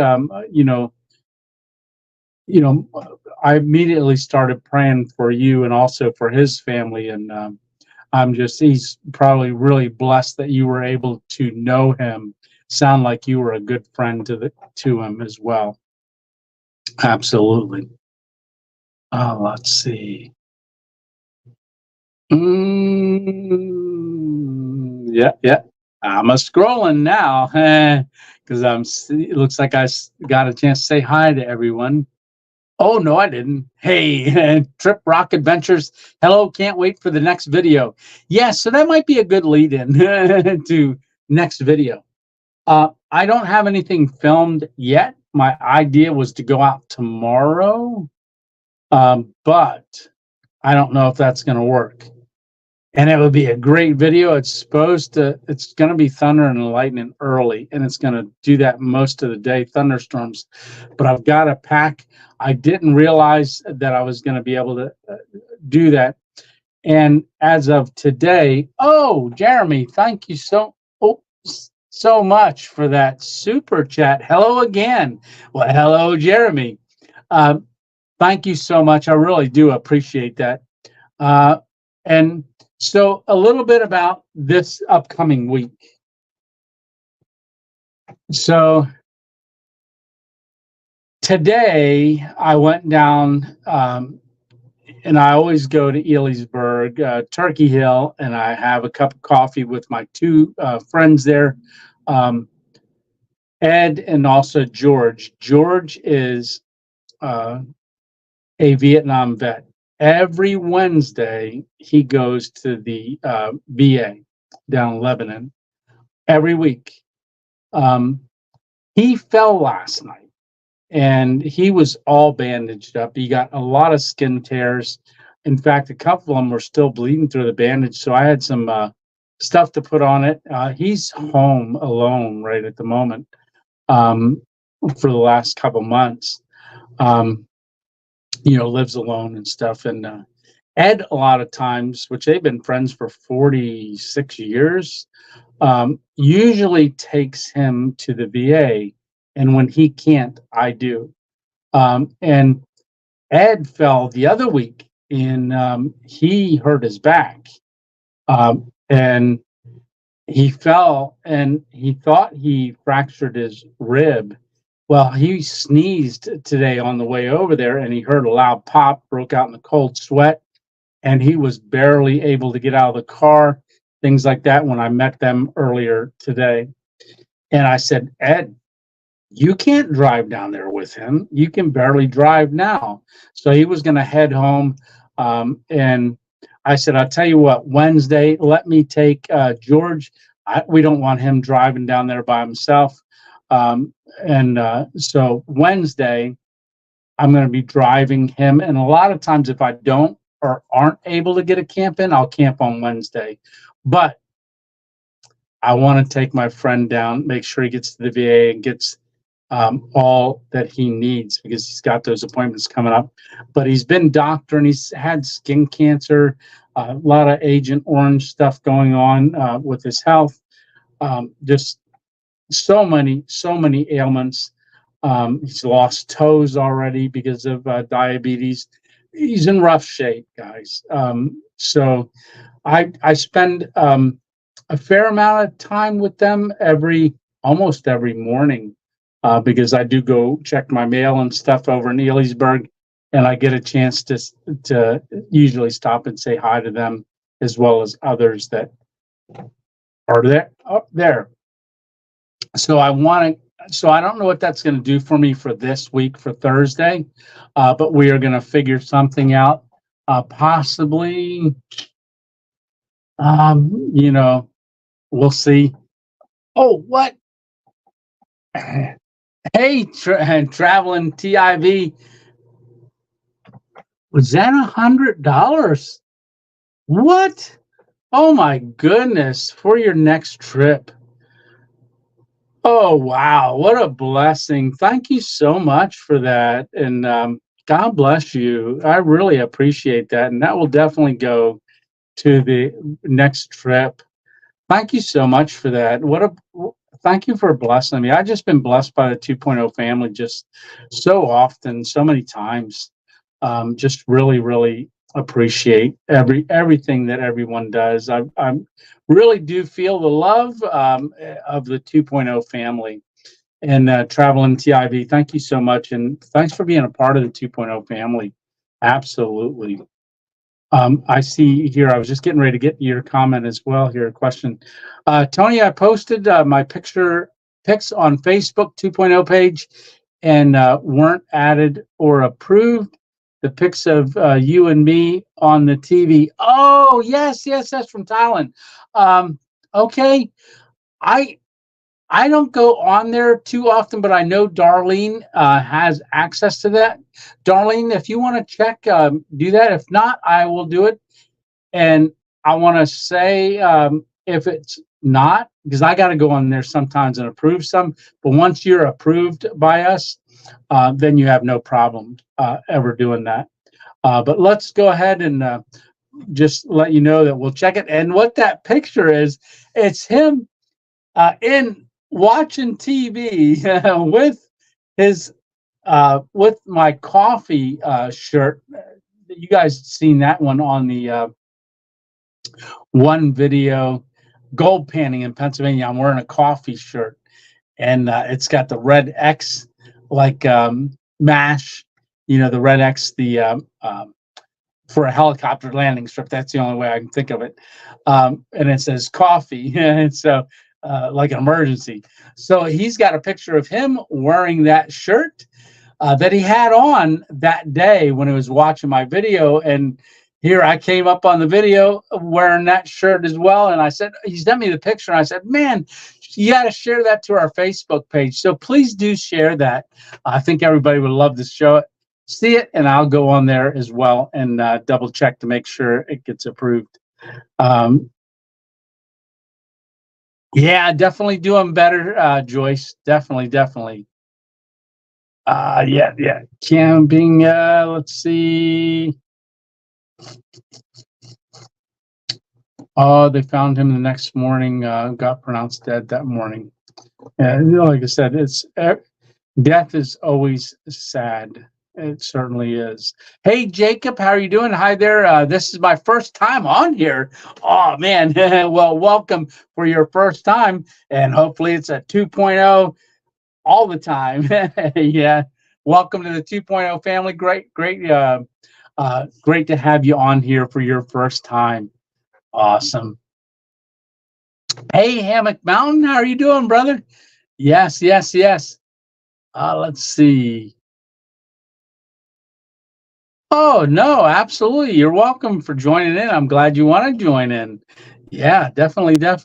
I immediately started praying for you and also for his family, and he's probably really blessed that you were able to know him. Sound like you were a good friend to him as well. Absolutely. Let's see. Yeah, yeah. I'm scrolling now because it looks like I got a chance to say hi to everyone. Oh, no, I didn't. Hey, Trip Rock Adventures. Hello, can't wait for the next video. Yes, so that might be a good lead in to next video. I don't have anything filmed yet. My idea was to go out tomorrow, but I don't know if that's going to work. And it would be a great video. It's going to be thunder and lightning early, and it's going to do that most of the day, thunderstorms. But I've got to pack. I didn't realize that I was going to be able to do that. And as of today, Jeremy, thank you so much for that super chat. Hello again. Well, hello, Jeremy. Thank you so much. I really do appreciate that. And so a little bit about this upcoming week. So today I went down, and I always go to Elysburg, Turkey Hill, and I have a cup of coffee with my two friends there, Ed and also George. George is a Vietnam vet. Every Wednesday, he goes to the VA down in Lebanon every week. He fell last night, and he was all bandaged up. He got a lot of skin tears. In fact, a couple of them were still bleeding through the bandage, so I had some stuff to put on it. He's home alone right at the moment for the last couple months. Lives alone and stuff. And Ed, a lot of times, which they've been friends for 46 years, usually takes him to the VA. And when he can't, I do. And Ed fell the other week, and he hurt his back. And he fell, and he thought he fractured his rib. Well, he sneezed today on the way over there, and he heard a loud pop, broke out in a cold sweat, and he was barely able to get out of the car, things like that, when I met them earlier today. And I said, Ed, you can't drive down there with him. You can barely drive now. So he was going to head home, and I said, I'll tell you what, Wednesday, let me take George. We don't want him driving down there by himself. So Wednesday, I'm going to be driving him. And a lot of times, if I don't or aren't able to get a camp in, I'll camp on Wednesday. But I want to take my friend down, make sure he gets to the VA and gets all that he needs, because he's got those appointments coming up. But he's been doctoring. He's had skin cancer, a lot of Agent Orange stuff going on with his health. Just so many ailments. He's lost toes already because of diabetes. He's in rough shape, guys. So I spend a fair amount of time with them almost every morning, because I do go check my mail and stuff over in Elysburg, and I get a chance to usually stop and say hi to them, as well as others that are there. So I want So I don't know what that's going to do for me for this week for Thursday, but we are going to figure something out. Possibly, you know, we'll see. Oh, what? Hey, traveling TIV, was that $100? What? Oh my goodness, for your next trip. Oh, wow. What a blessing. Thank you so much for that. And God bless you. I really appreciate that. And that will definitely go to the next trip. Thank you so much for that. Thank you for blessing me. I've just been blessed by the 2.0 family just so often, so many times. Just really, really appreciate everything that everyone does. I really do feel the love of the 2.0 family and Traveling TIV. Thank you so much, and thanks for being a part of the 2.0 family. Absolutely. I see here, I was just getting ready to get your comment as well here, a question. Tony, I posted my pics on Facebook 2.0 page and weren't added or approved. The pics of you and me on the TV. Oh, yes, that's from Thailand. Okay, I don't go on there too often, but I know Darlene has access to that. Darlene, if you want to check, do that. If not, I will do it. And I want to say, if it's not, because I got to go on there sometimes and approve some, but once you're approved by us, then you have no problem ever doing that. But let's go ahead and just let you know that we'll check it. And what that picture is, it's him in watching TV with his with my coffee shirt. You guys seen that one on the one video, gold panning in Pennsylvania. I'm wearing a coffee shirt, and it's got the red X, like MASH, the red X, for a helicopter landing strip. That's the only way I can think of it. And it says coffee, and so like an emergency. So he's got a picture of him wearing that shirt that he had on that day when he was watching my video. And here I came up on the video wearing that shirt as well. And I said, he sent me the picture. And I said, man, you got to share that to our Facebook page. So please do share that. I think everybody would love to see it. And I'll go on there as well and double check to make sure it gets approved. Yeah, definitely doing better, Joyce. Definitely. Yeah. Camping, let's see. Oh, they found him the next morning, got pronounced dead that morning. And like I said, death is always sad. It certainly is. Hey, Jacob, how are you doing? Hi there. This is my first time on here. Oh, man. Well, welcome for your first time. And hopefully it's a 2.0 all the time. Yeah. Welcome to the 2.0 family. Great to have you on here for your first time. Awesome. Hey, Hammock Mountain, how are you doing, brother? Yes. Let's see. Oh, no, absolutely. You're welcome for joining in. I'm glad you want to join in. Yeah, definitely. Yeah.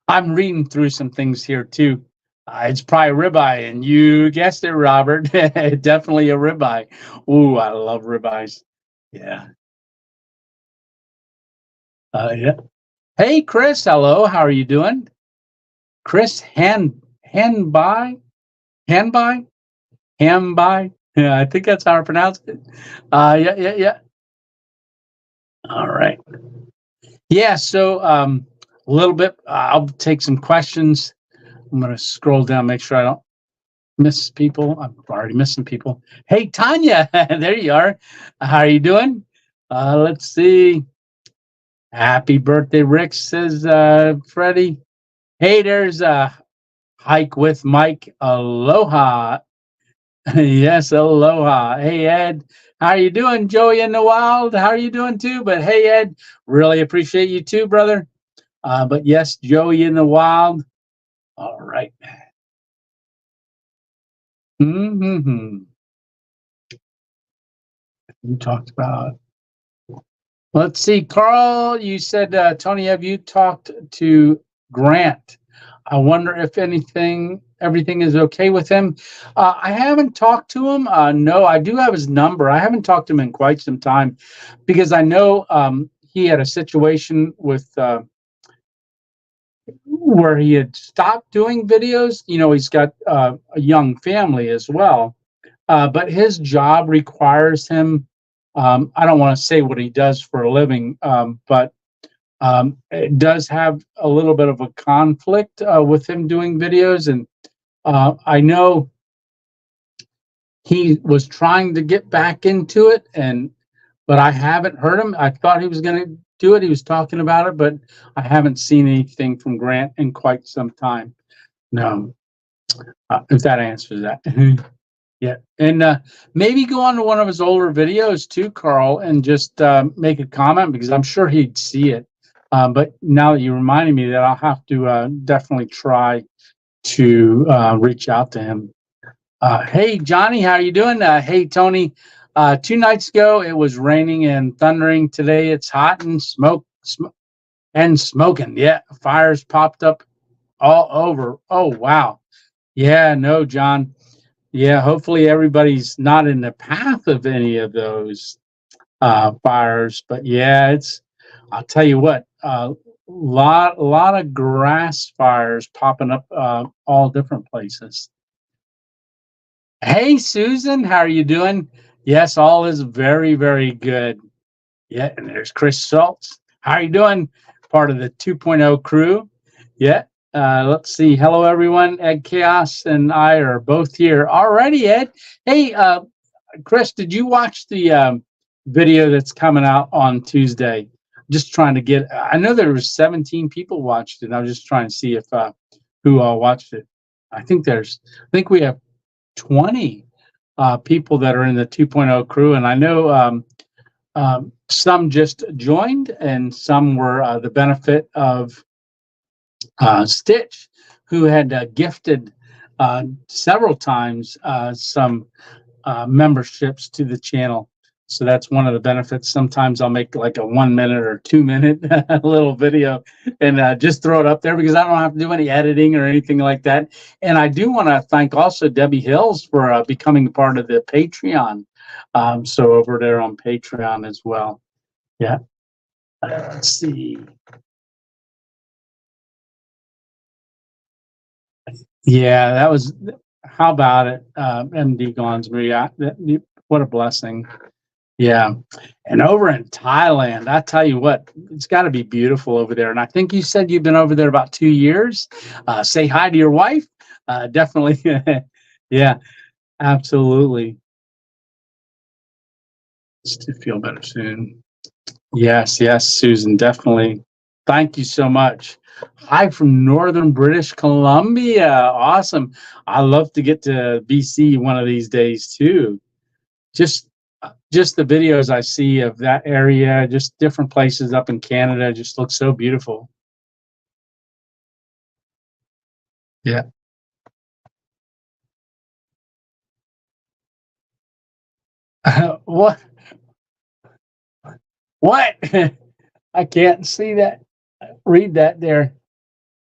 I'm reading through some things here too. It's probably ribeye, and you guessed it, Robert. Definitely a ribeye. Ooh, I love ribeyes. Yeah. Yeah. Hey, Chris. Hello. How are you doing? Chris Hanby. Yeah, I think that's how I pronounce it. Yeah. All right. Yeah. So a little bit. I'll take some questions. I'm going to scroll down, make sure I don't miss people. I'm already missing people. Hey, Tanya, there you are. How are you doing? Let's see. Happy birthday, Rick, says Freddie. Hey, there's Hike with Mike. Aloha. Yes, aloha. Hey, Ed, How you doing, Joey in the wild? How are you doing too? But hey, Ed, really appreciate you too, brother. But yes, Joey in the wild. All right. Mm-hmm. You talked about. Let's see, Carl. You said, Tony, have you talked to Grant? I wonder if everything is okay with him. I haven't talked to him. No, I do have his number. I haven't talked to him in quite some time because I know he had a situation with where he had stopped doing videos. You know, he's got a young family as well, but his job requires him. I don't want to say what he does for a living, but it does have a little bit of a conflict with him doing videos. And I know he was trying to get back into it, but I haven't heard him. I thought he was going to do it. He was talking about it, but I haven't seen anything from Grant in quite some time. No, if that answers that. Yeah, and maybe go on to one of his older videos too, Carl, and just make a comment because I'm sure he'd see it. But now that you reminded me that, I'll have to definitely try to reach out to him. Hey, Johnny, how are you doing? Hey, Tony. 2 nights ago, it was raining and thundering. Today, it's hot and smoking. Yeah, fires popped up all over. Oh, wow. Yeah, no, John. Yeah, hopefully everybody's not in the path of any of those fires. But yeah, I'll tell you what, lot of grass fires popping up all different places. Hey, Susan, how are you doing? Yes, all is very, very good. Yeah, and there's Chris Schultz. How are you doing? Part of the 2.0 crew. Yeah. Let's see. Hello, everyone. Ed Chaos and I are both here already. Ed, hey, Chris, did you watch the video that's coming out on Tuesday? Just trying to get. I know there was 17 people watched it. And I was just trying to see if who all watched it. I think we have 20 people that are in the 2.0 crew, and I know some just joined, and some were the benefit of Stitch, who had gifted several times some memberships to the channel. So that's one of the benefits. Sometimes I'll make like a 1 minute or 2 minute little video and just throw it up there because I don't have to do any editing or anything like that. And I do want to thank also Debbie Hills for becoming part of the Patreon. So over there on Patreon as well. Yeah. Let's see. Yeah, that was. How about it, MD Gonsbury? What a blessing. Yeah, and over in Thailand, I tell you what, it's got to be beautiful over there. And I think you said you've been over there about 2 years. Say hi to your wife. Definitely. Yeah, absolutely. Just to feel better soon. Yes, yes, Susan, definitely. Thank you so much. Hi from Northern British Columbia. Awesome. I love to get to BC one of these days too. Just the videos I see of that area, just different places up in Canada, just look so beautiful. Yeah. What? What? I can't see that. Read that there.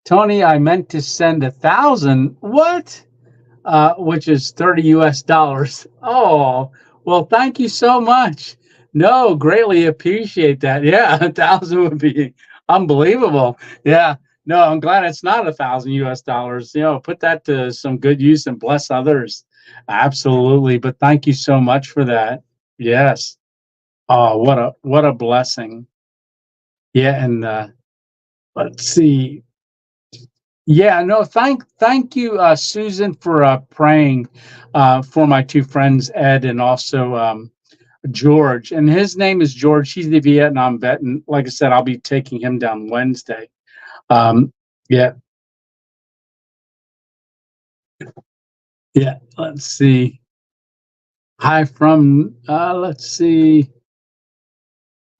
Tony, I meant to send 1,000. What? Which is 30 US dollars. Oh, well, thank you so much. No, greatly appreciate that. Yeah, 1,000 would be unbelievable. Yeah, no, I'm glad it's not 1,000 US dollars. You know, put that to some good use and bless others. Absolutely. But thank you so much for that. Yes. Oh, what a blessing. Yeah, and let's see. Yeah, no, thank you, Susan, for praying for my two friends, Ed and also George. And his name is George. He's the Vietnam vet, and like I said, I'll be taking him down Wednesday. Yeah, yeah. Let's see. Hi from, let's see.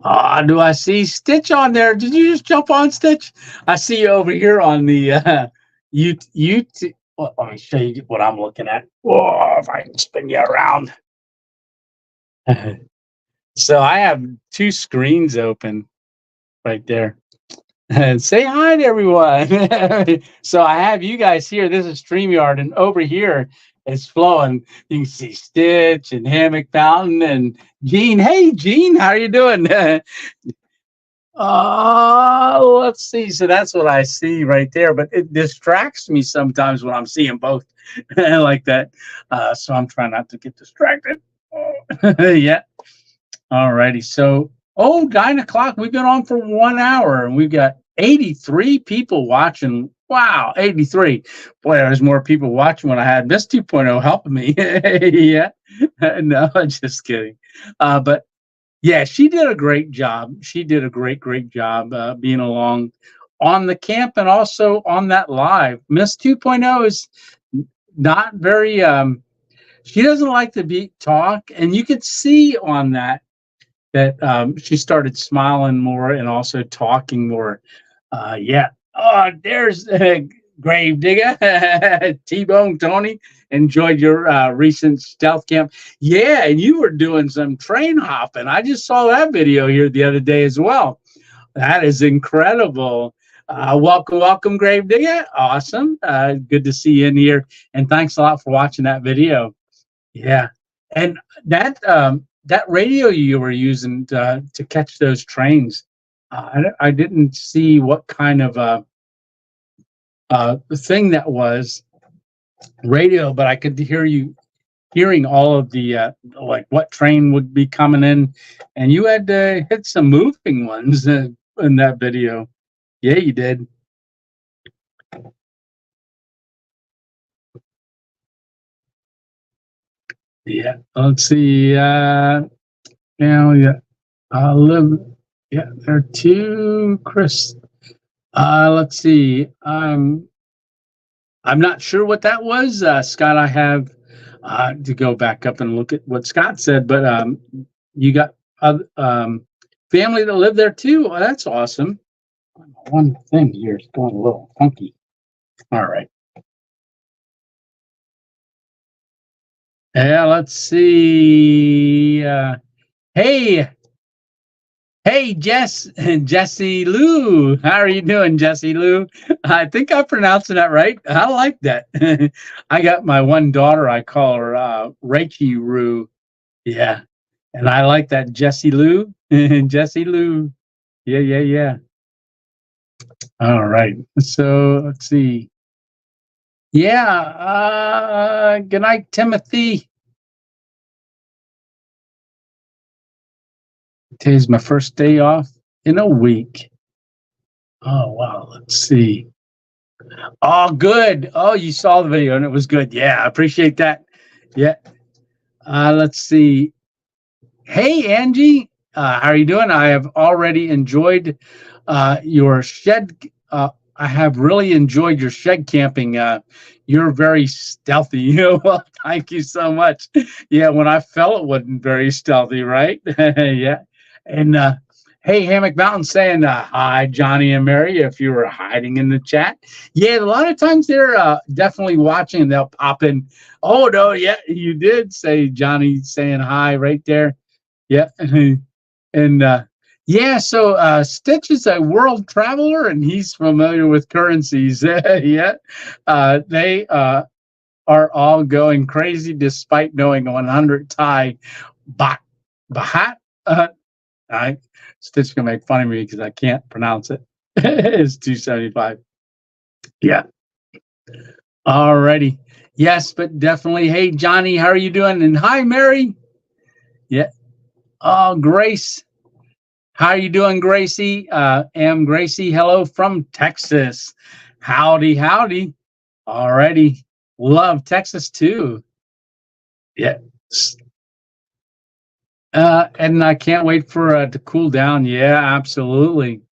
Do I see Stitch on there? Did you just jump on, Stitch? I see you over here on the YouTube. Well, let me show you what I'm looking at. Whoa, if I can spin you around. So I have two screens open right there. And say hi to everyone. So I have you guys here. This is StreamYard, and over here it's flowing. You can see Stitch and Hammock Mountain and Gene. Hey, Gene, how are you doing? Let's see. So that's what I see right there, but it distracts me sometimes when I'm seeing both like that. So I'm trying not to get distracted. Yeah. All righty. So, 9 o'clock. We've been on for 1 hour and we've got 83 people watching. Wow, 83. Boy, there's more people watching when I had Miss 2.0 helping me. Yeah. No, just kidding. But yeah, she did a great job. She did a great job being along on the camp and also on that live. Miss 2.0 is not very, she doesn't like to talk. And you could see on that she started smiling more and also talking more. Yeah. Oh, there's Grave Digger. T-Bone Tony. Enjoyed your recent stealth camp. Yeah, and you were doing some train hopping. I just saw that video here the other day as well. That is incredible. Welcome, Grave Digger. Awesome. Good to see you in here. And thanks a lot for watching that video. Yeah. And that radio you were using to catch those trains, I didn't see what kind of thing that was radio, but I could hear you hearing all of the like what train would be coming in, and you had to hit some moving ones in that video. Yeah, you did. Yeah. Let's see. Now, yeah, live. Yeah, there are two, Chris. Let's see. I'm not sure what that was, Scott. I have to go back up and look at what Scott said, but you got family that live there too. Oh, that's awesome. One thing here is going a little funky. All right. Yeah, let's see. Hey, Hey, Jesse Lou. How are you doing, Jesse Lou? I think I'm pronouncing that right. I like that. I got my one daughter. I call her Reiki Roo. Yeah, and I like that, Jesse Lou. Jesse Lou. Yeah. All right. So let's see. Yeah. Good night, Timothy. Today's my first day off in a week. Oh wow. Let's see. Oh, good. Oh, you saw the video and it was good. Yeah, I appreciate that. Yeah. Let's see. Hey, Angie. How are you doing? I have already enjoyed your shed. I have really enjoyed your shed camping. You're very stealthy. Well, thank you so much. Yeah, when I fell, it wasn't very stealthy, right? Yeah. And hey, Hammock Mountain saying hi, Johnny and Mary, if you were hiding in the chat. Yeah, a lot of times they're definitely watching and they'll pop in. Oh, no, yeah, you did say Johnny saying hi right there. Yeah. And yeah, so Stitch is a world traveler and he's familiar with currencies. Yeah. They are all going crazy despite knowing 100 Thai baht. I Stitch gonna make fun of me because I can't pronounce it. It's 275. Yeah. Alrighty. Yes, but definitely. Hey, Johnny, how are you doing? And hi, Mary. Yeah. Oh, Grace. How are you doing, Gracie? Am Gracie. Hello from Texas. Howdy. Alrighty. Love Texas too. Yeah. And I can't wait for to cool down. Yeah, absolutely.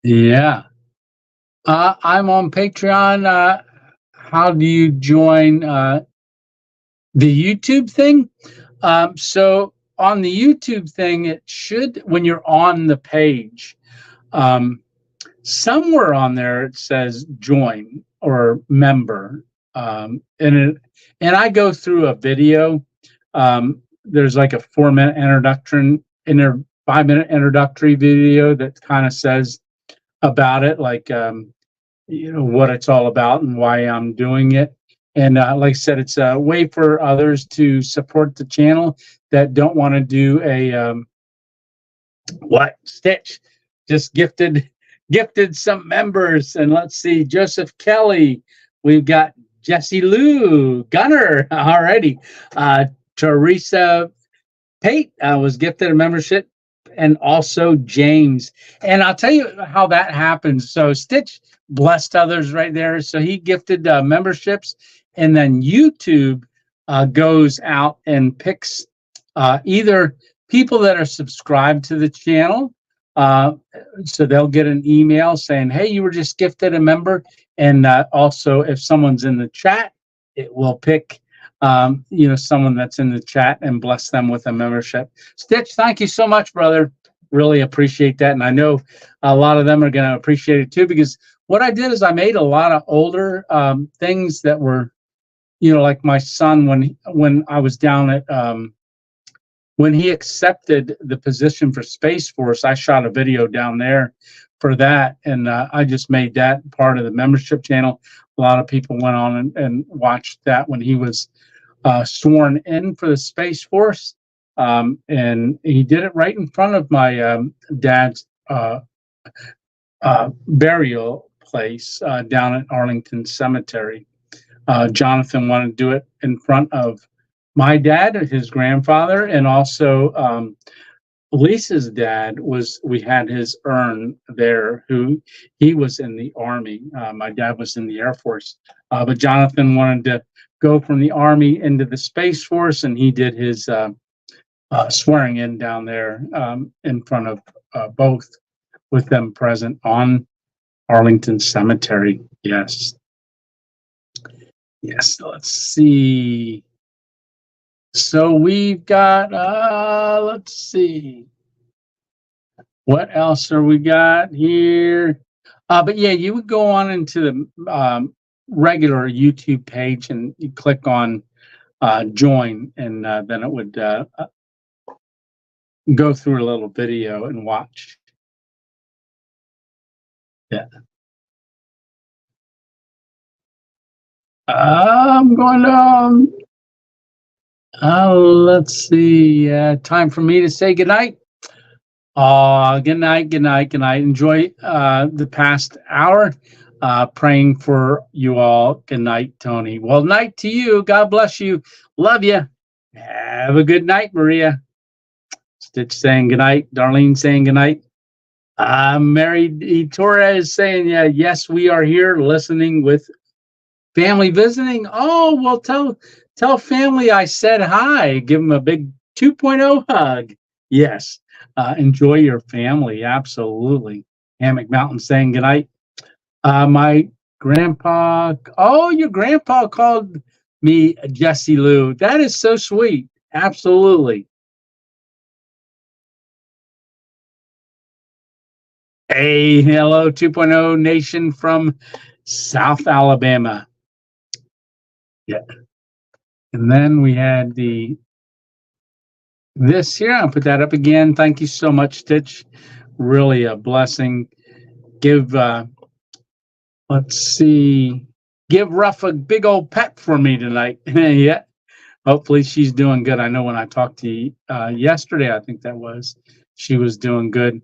Yeah. I'm on Patreon. how do you join the YouTube thing? So on the YouTube thing, it should, when you're on the page, somewhere on there it says join or member, and I go through a video. There's like a 4-minute introduction, 5-minute introductory video that kind of says about it, like what it's all about and why I'm doing it. And like I said, it's a way for others to support the channel that don't want to do a Stitch just gifted some members. And let's see, Joseph Kelly, we've got Jesse Lou, Gunner already. Teresa Pate was gifted a membership, and also James. And I'll tell you how that happens. So Stitch blessed others right there. So he gifted memberships, and then YouTube goes out and picks either people that are subscribed to the channel. So they'll get an email saying, hey, you were just gifted a member. And also if someone's in the chat, it will pick someone that's in the chat and bless them with a membership. Stitch, thank you so much, brother. Really appreciate that. And I know a lot of them are going to appreciate it too, because what I did is I made a lot of older things that were, like my son, when I was down at, when he accepted the position for Space Force, I shot a video down there for that. And I just made that part of the membership channel. A lot of people went on and watched that when he was sworn in for the Space Force, and he did it right in front of my dad's burial place down at Arlington Cemetery. Jonathan wanted to do it in front of my dad, his grandfather, and also Lisa's dad. We had his urn there. He was in the Army. My dad was in the Air Force, but Jonathan wanted to go from the Army into the Space Force, and he did his swearing in down there in front of both, with them present on Arlington Cemetery. Yes. Let's see. So we've got, let's see. What else are we got here? But yeah, you would go on into the regular YouTube page and you click on join, and then it would go through a little video and watch. Yeah. I'm going to, let's see, time for me to say goodnight. Good night. Enjoy the past hour. Praying for you all. Good night, Tony. Well, night to you. God bless you. Love you. Have a good night, Maria. Stitch saying good night. Darlene saying good night. Mary Torres saying, yeah, yes, we are here listening with family visiting. Oh, well, tell family I said hi. Give them a big 2.0 hug. Yes. Enjoy your family. Absolutely. Hammock Mountain saying good night. My grandpa. Oh, your grandpa called me Jesse Lou. That is so sweet. Absolutely. Hey, hello, 2.0 Nation from South Alabama. Yeah. And then we had this here. I'll put that up again. Thank you so much, Stitch. Really a blessing. Give, let's see, give Ruff a big old pet for me tonight. Yeah. Hopefully she's doing good. I know when I talked to you yesterday, I think that was, she was doing good.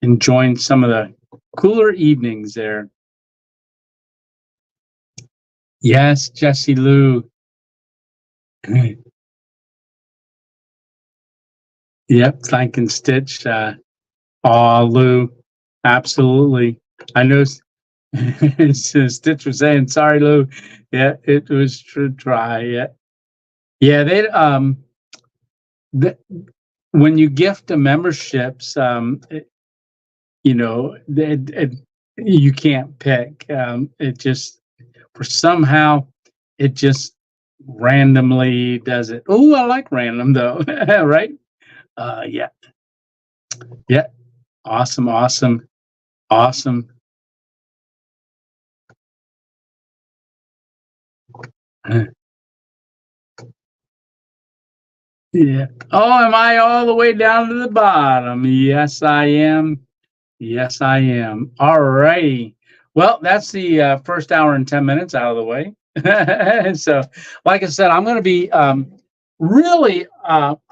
Enjoying some of the cooler evenings there. Yes, Jesse Lou. Yep, thanking Stitch. Lou, absolutely. I know Stitch was saying, sorry, Lou. Yeah, it was dry. Yeah, they when you gift the memberships, you can't pick. It just, for somehow, it just randomly does it. Oh, I like random though, right? Yeah, yeah, awesome, awesome, awesome. Yeah. Oh, am I all the way down to the bottom? Yes, I am. Yes, I am. All righty. Well, that's the first hour and 10 minutes out of the way. So, like I said, I'm going to be really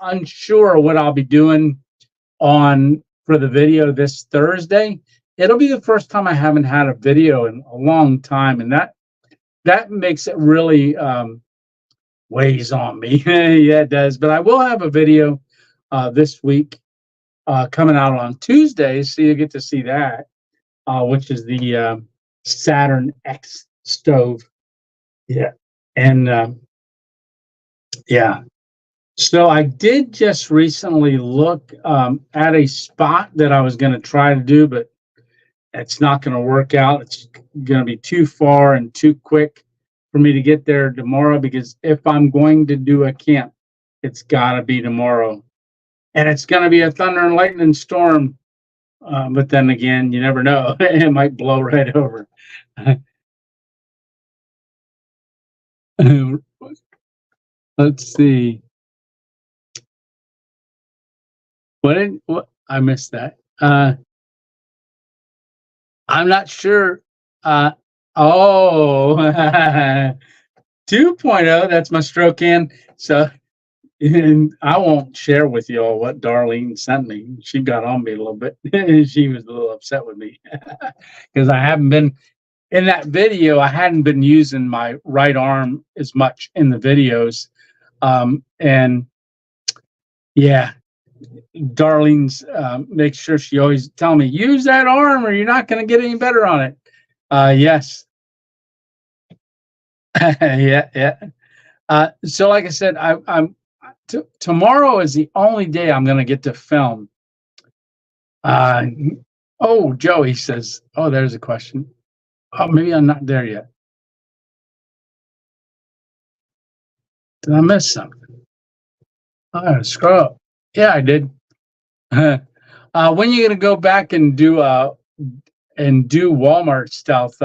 unsure what I'll be doing on for the video this Thursday. It'll be the first time I haven't had a video in a long time, and that makes it really weighs on me. Yeah, it does. But I will have a video this week coming out on Tuesday, so you get to see that, which is the Saturn X Stove. Yeah, and yeah. So I did just recently look at a spot that I was going to try to do, but it's not going to work out. It's going to be too far and too quick for me to get there tomorrow, because if I'm going to do a camp, it's got to be tomorrow. And it's going to be a thunder and lightning storm. But then again, you never know. It might blow right over. Let's see. What I missed that. I'm not sure. Oh, 2.0, that's my stroke can. So, and I won't share with you all what Darlene sent me. She got on me a little bit. She was a little upset with me because I haven't been in that video. I hadn't been using my right arm as much in the videos. And yeah, Darlene's makes sure she always tell me, use that arm or you're not going to get any better on it. Yes. Yeah. So like I said, tomorrow is the only day I'm going to get to film. Oh, Joey says, oh, there's a question. Oh, maybe I'm not there yet. Did I miss something? Oh, scroll up. Yeah, I did. When are you going to go back and do Walmart stealth?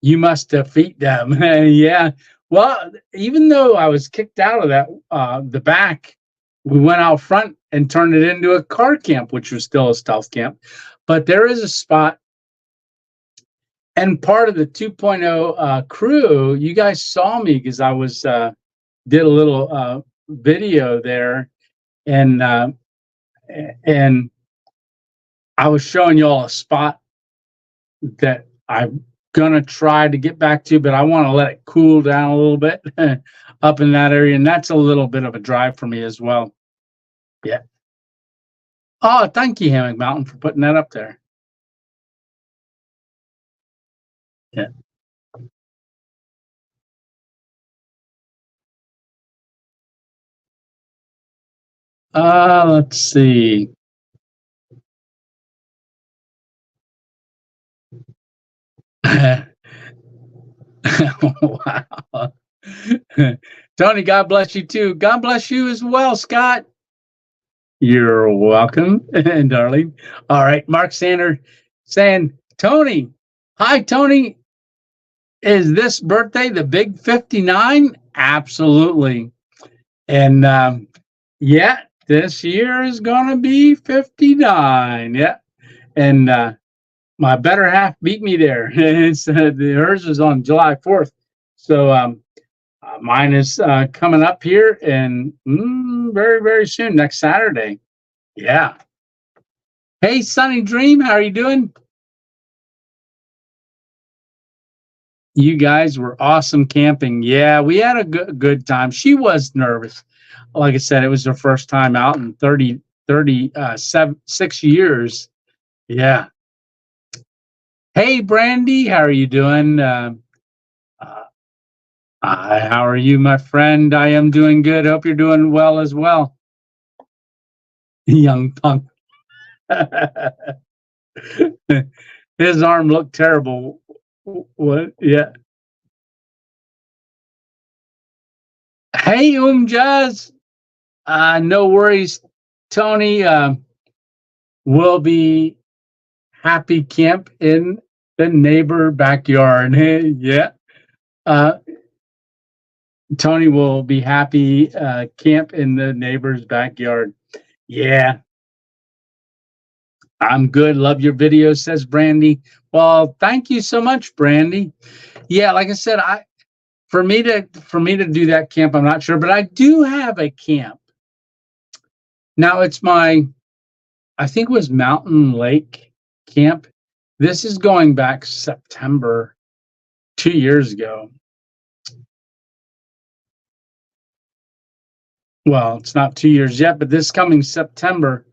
You must defeat them. Yeah. Well, even though I was kicked out of that, the back, we went out front and turned it into a car camp, which was still a stealth camp. But there is a spot, and part of the 2.0 crew, you guys saw me because I was did a little video there, and I was showing you all a spot that I'm gonna try to get back to, but I want to let it cool down a little bit up in that area, and that's a little bit of a drive for me as well. Yeah. Oh, thank you, Hammock Mountain, for putting that up there. Yeah. Let's see. Wow. Tony, God bless you too. God bless you as well, Scott. You're welcome, darling. All right, Mark Sander saying, Tony, hi, Tony. Is this birthday the big 59? Absolutely. And yeah, this year is going to be 59. Yeah. And my better half beat me there. It's hers is on July 4th. So mine is coming up here and very, very soon, next Saturday. Yeah. Hey, Sunny Dream, how are you doing? You guys were awesome camping. Yeah, we had a good time. She was nervous. Like I said, it was her first time out in 6 years. Yeah. Hey, Brandy, how are you doing? How are you, my friend? I am doing good. Hope you're doing well as well. Young punk. His arm looked terrible. What? Yeah. Hey, Jazz. No worries, Tony. We'll be happy camp in the neighbor backyard. Yeah. Uh, Tony will be happy camp in the neighbor's backyard. Yeah. I'm good. Love your videos, says Brandy. Well, thank you so much, Brandy. Yeah, like I said, for me to do that camp, I'm not sure, but I do have a camp. Now it's I think it was Mountain Lake camp. This is going back September 2 years ago. Well, it's not 2 years yet, but this coming September,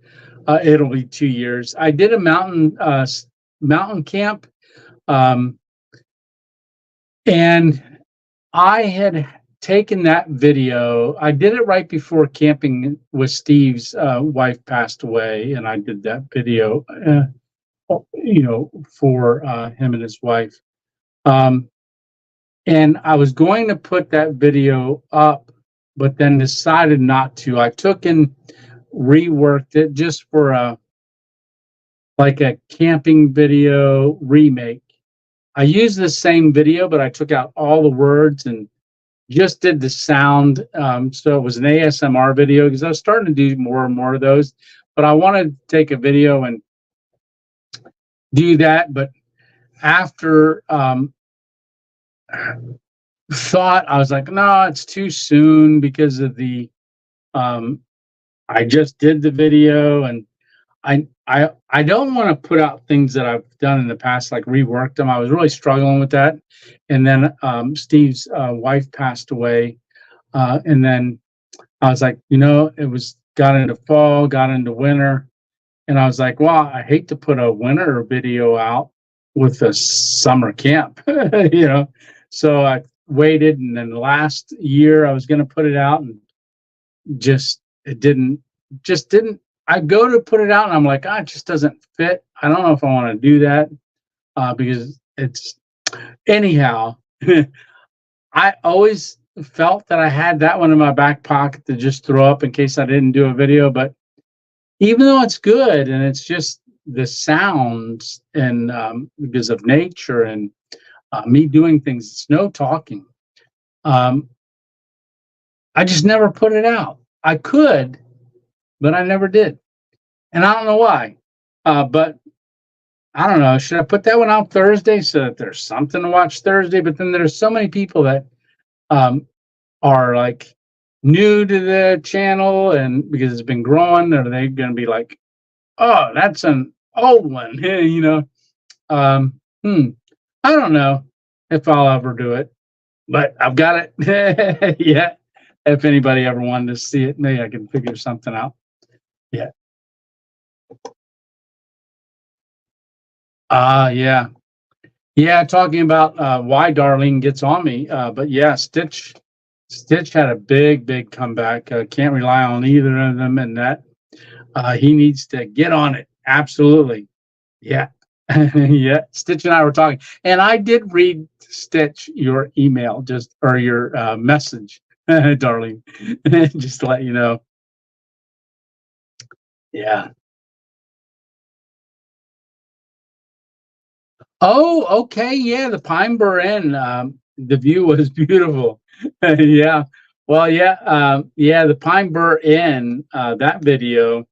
it'll be 2 years. I did a mountain camp, and I had taken that video. I did it right before camping with Steve's wife passed away, and I did that video, for him and his wife. And I was going to put that video up, but then decided not to. I took and reworked it just for a camping video remake. I used the same video, but I took out all the words and just did the sound. So it was an ASMR video because I was starting to do more and more of those. But I wanted to take a video and do that. But after thought, I was like, no, it's too soon because of the I just did the video, and I don't want to put out things that I've done in the past, like reworked them. I was really struggling with that. And then Steve's wife passed away. And then I was like, it got into fall, got into winter. And I was like, well, I hate to put a winter video out with a summer camp, So I waited, and then last year I was going to put it out, and it didn't. I go to put it out, and I'm like, it just doesn't fit. I don't know if I want to do that because it's anyhow. I always felt that I had that one in my back pocket to just throw up in case I didn't do a video. But even though it's good, and it's just the sounds, and because of nature and me doing things, it's no talking. I just never put it out. I could, but I never did. And I don't know why. But I don't know. Should I put that one out Thursday so that there's something to watch Thursday? But then there's so many people that are like new to the channel, and because it's been growing, are they going to be like, oh, that's an old one? I don't know if I'll ever do it, but I've got it. Yeah. If anybody ever wanted to see it, maybe I can figure something out. Yeah. Yeah. Yeah, talking about why Darlene gets on me. But yeah, Stitch had a big comeback. Can't rely on either of them, and that he needs to get on it. Absolutely. Yeah. Yeah. Stitch and I were talking, and I did read, Stitch, your email, or your message, Darlene, just to let you know. Yeah. Oh, okay. Yeah, the Pine Bur Inn. The view was beautiful. Yeah. Well, yeah. Yeah, the Pine Bur Inn. That video.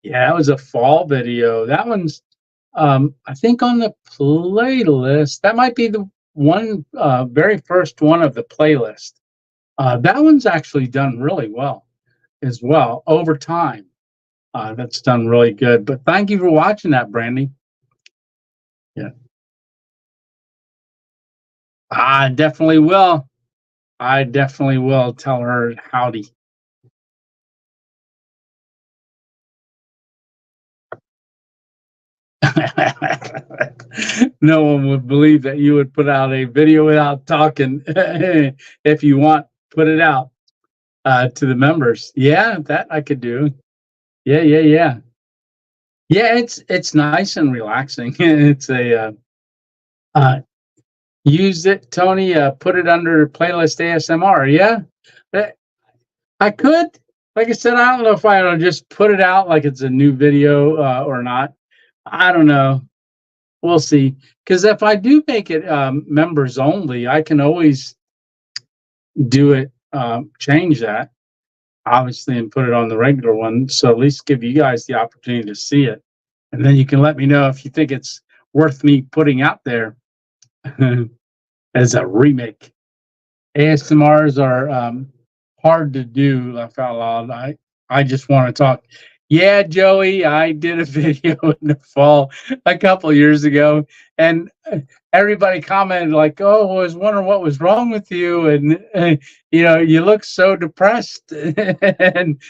Yeah, that was a fall video. That one's, I think, on the playlist. That might be the one, very first one of the playlist. That one's actually done really well as well over time. That's done really good. But thank you for watching that, Brandy. Yeah. I definitely will. I definitely will tell her howdy. No one would believe that you would put out a video without talking. If you want, put it out to the members. Yeah, that I could do. Yeah. Yeah, it's nice and relaxing. It's a use it, Tony. Put it under playlist ASMR. Yeah, I could, like I said, I don't know if I'll just put it out like it's a new video or not. I don't know. We'll see. Because if I do make it members only, I can always do it, change that, obviously, and put it on the regular one. So at least give you guys the opportunity to see it. And then you can let me know if you think it's worth me putting out there as a remake. ASMRs are hard to do, laugh out loud. I just want to talk. Yeah, Joey, I did a video in the fall a couple of years ago, and everybody commented like, "Oh, I was wondering what was wrong with you, and you look so depressed." And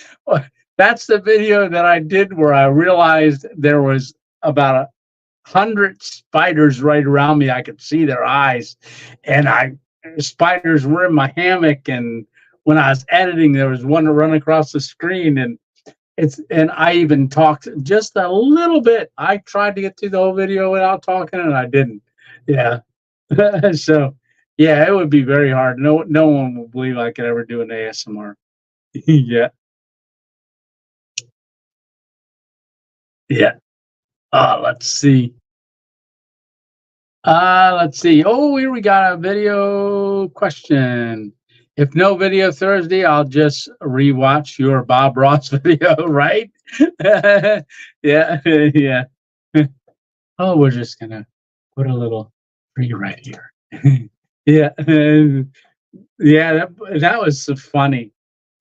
that's the video that I did where I realized there was about 100 spiders right around me. I could see their eyes, and spiders were in my hammock, and when I was editing, there was one to run across the screen, and I even talked just a little bit. I tried to get through the whole video without talking, and I didn't. Yeah. So yeah, it would be very hard. No one will believe I could ever do an ASMR. Yeah. Yeah. Let's see. Let's see. Oh, here we got a video question. If no video Thursday, I'll just rewatch your Bob Ross video, right? Yeah, yeah. Oh, we're just gonna put a little tree right here. Yeah, yeah. That was a funny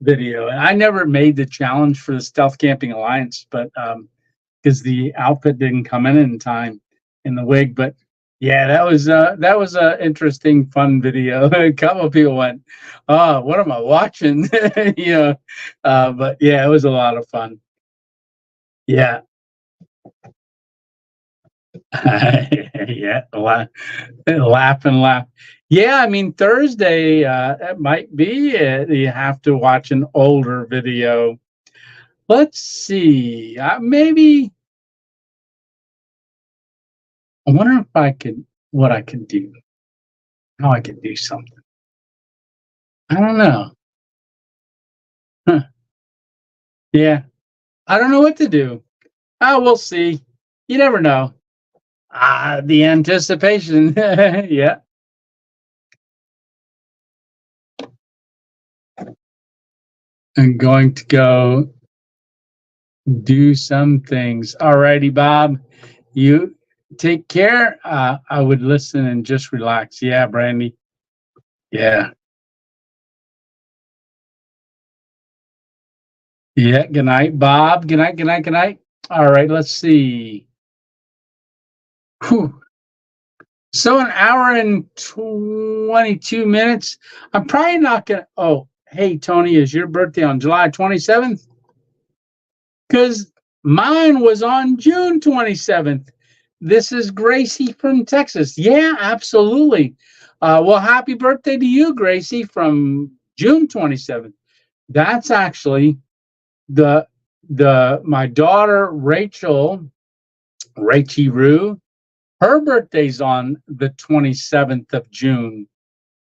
video. I never made the challenge for the Stealth Camping Alliance, but because the outfit didn't come in time in the wig, but yeah, that was a interesting, fun video. A couple of people went, "Oh, what am I watching?" But yeah, it was a lot of fun. Yeah, yeah, laugh and laugh. Yeah, I mean Thursday, it might be. You have to watch an older video. Let's see, maybe. I wonder if what I could do, how I could do something. I don't know. Huh. Yeah, I don't know what to do. We'll see. You never know. The anticipation. Yeah. I'm going to go do some things. All righty, Bob. You take care. I would listen and just relax. Yeah, Brandy. Yeah. Yeah. Good night, Bob. Good night. Good night. Good night. All right. Let's see. Whew. So an hour and 22 minutes. I'm probably not gonna. Oh, hey Tony, is your birthday on July 27th? Because mine was on June 27th. This is Gracie from Texas. Yeah, absolutely. Well, happy birthday to you, Gracie, from June 27th. That's actually the my daughter Rachel Rue. Her birthday's on the 27th of June.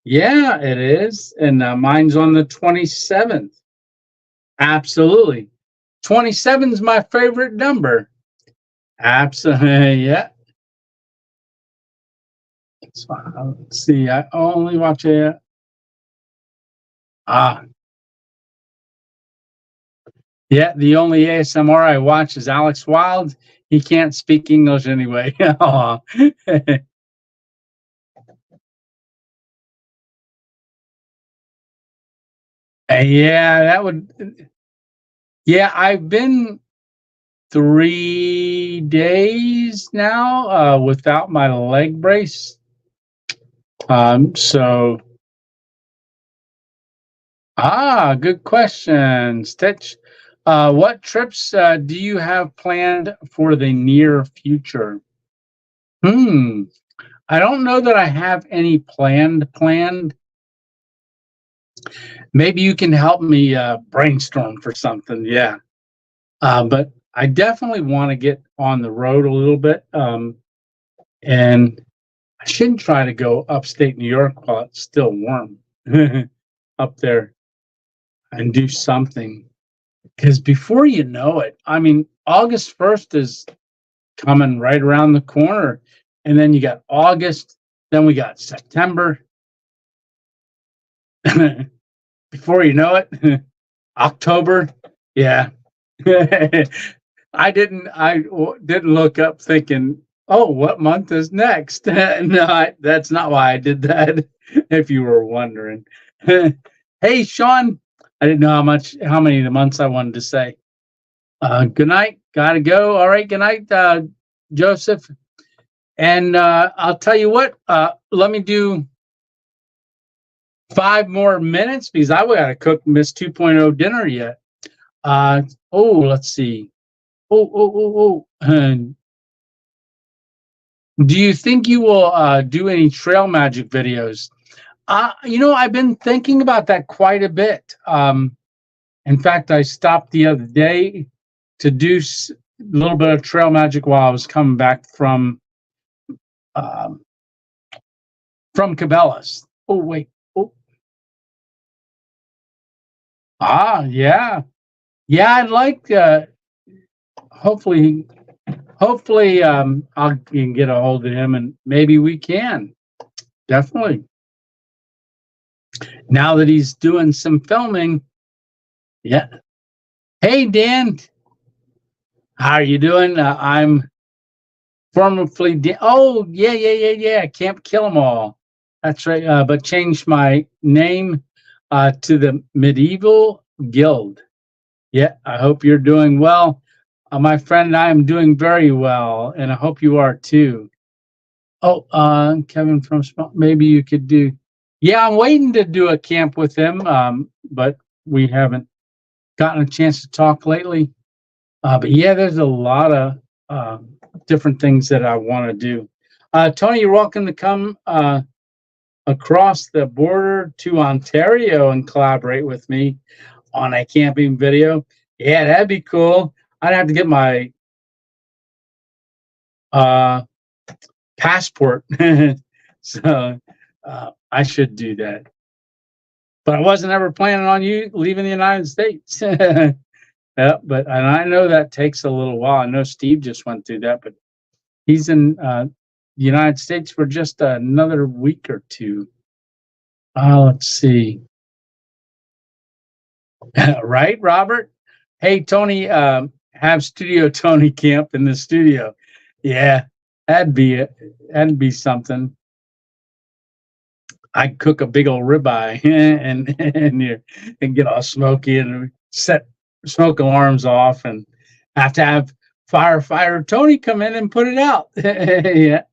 Yeah, it is. And mine's on the 27th. Absolutely. 27 is my favorite number. Absolutely. Yeah. Let's see. I only watch it. Yeah, the only ASMR I watch is Alex Wild. He can't speak English anyway. Yeah, that would. Yeah, I've been 3 days now without my leg brace. So, good question, Stitch. What trips do you have planned for the near future? I don't know that I have any planned. Maybe you can help me brainstorm for something. Yeah. But I definitely want to get on the road a little bit. And I shouldn't try to go upstate New York while it's still warm up there. and do something. Because before you know it, I mean, August 1st is coming right around the corner. And then you got August, then we got September. Before you know it, October. Yeah. I didn't look up thinking, oh, what month is next? No, that's not why I did that, if you were wondering. Hey, Sean, I didn't know how many of the months I wanted to say. Good night. Gotta go. All right. Good night, Joseph. And I'll tell you what, let me do 5 more minutes because I gotta cook Miss 2.0 dinner yet. Let's see. Do you think you will do any trail magic videos? I've been thinking about that quite a bit. In fact, I stopped the other day to do a little bit of trail magic while I was coming back from Cabela's. Oh, wait. Oh. Yeah. Yeah, I'd like hopefully I can get a hold of him and maybe we can. Definitely. Now that he's doing some filming. Yeah. Hey, Dan. How are you doing? I'm formerly Dan. Oh, yeah. Can't kill 'em all. That's right. But changed my name to the Medieval Guild. Yeah, I hope you're doing well. My friend, I am doing very well, and I hope you are too. Oh, Kevin from Small, maybe you could do. Yeah, I'm waiting to do a camp with him, but we haven't gotten a chance to talk lately. But yeah, there's a lot of different things that I want to do. Tony, you're welcome to come across the border to Ontario and collaborate with me on a camping video. Yeah, that'd be cool. I'd have to get my passport. So I should do that. But I wasn't ever planning on you leaving the United States. Yeah, and I know that takes a little while. I know Steve just went through that, but he's in the United States for just another week or two. Let's see. Right, Robert? Hey, Tony, have Studio Tony camp in the studio. Yeah, that'd be something. I'd cook a big old ribeye and get all smoky and set smoke alarms off and have to have firefighter Tony come in and put it out. Yeah.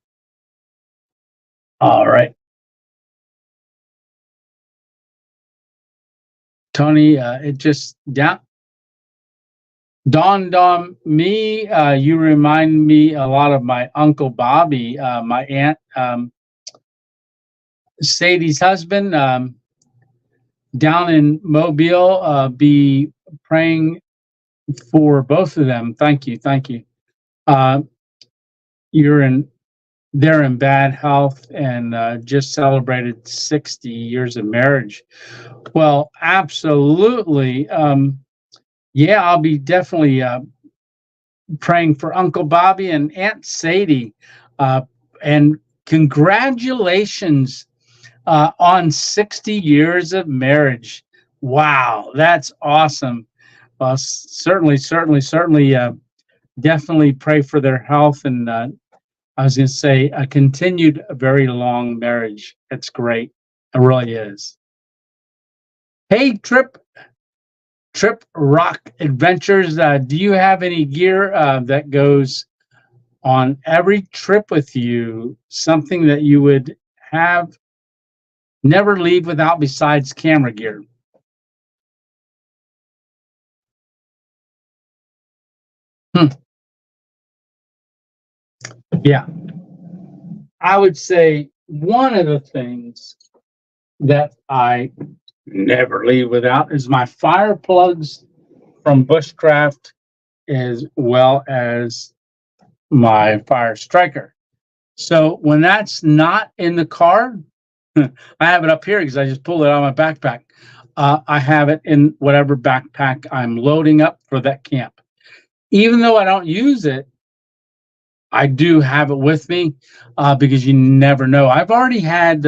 All right. Tony, it just dawned on me. You remind me a lot of my Uncle Bobby, my aunt Sadie's husband, down in Mobile. Be praying for both of them. Thank you. They're in bad health and just celebrated 60 years of marriage. Well, absolutely. Yeah, I'll be definitely praying for Uncle Bobby and Aunt Sadie. And congratulations on 60 years of marriage. Wow, that's awesome. Well, certainly, definitely pray for their health. And I was going to say a continued very long marriage. It's great. It really is. Hey, Trip Rock Adventures. Do you have any gear that goes on every trip with you? Something that you would have never leave without besides camera gear? Yeah. I would say one of the things that I never leave without is my fire plugs from Bushcraft, as well as my fire striker. So when that's not in the car, I have it up here because I just pulled it out of my backpack. I have it in whatever backpack I'm loading up for that camp. Even though I don't use it, I do have it with me because you never know. I've already had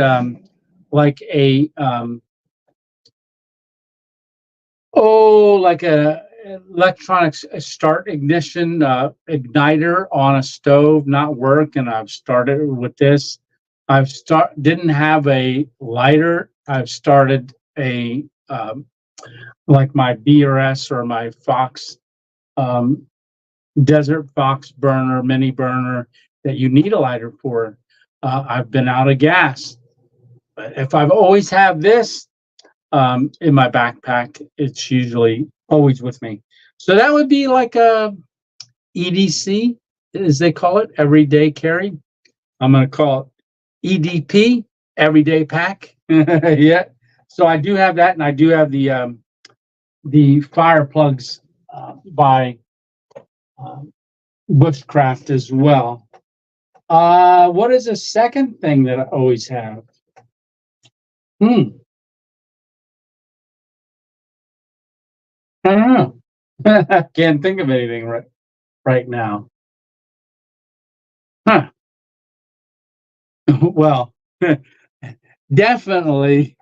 like a like a electronics start ignition igniter on a stove not work, and I've started with this. Didn't have a lighter. I've started a like my BRS or my Fox Desert Fox burner, mini burner that you need a lighter for. I've been out of gas, but if I've always have this in my backpack, it's usually always with me. So that would be like a EDC, as they call it, everyday carry. I'm going to call it EDP, everyday pack. Yeah. So I do have that, and I do have the fire plugs by Bushcraft as well. What is the second thing that I always have? I don't know. I can't think of anything right now. Huh. Well, definitely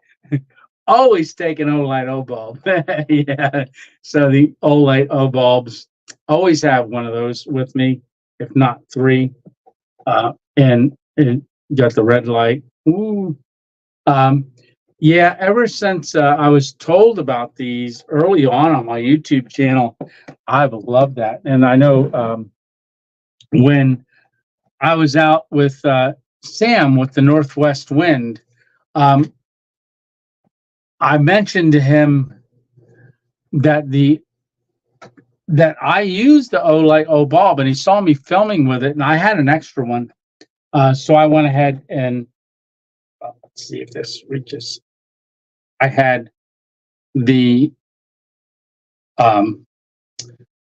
always take an Olight O bulb. Yeah. So the Olight O bulbs, always have one of those with me, if not three. And got the red light. Ooh. Yeah, ever since I was told about these early on my YouTube channel, I've loved that. And I know when I was out with Sam with the Northwest Wind, I mentioned to him that I used the Olight O bulb, and he saw me filming with it, and I had an extra one. So I went ahead and let's see if this reaches. I had the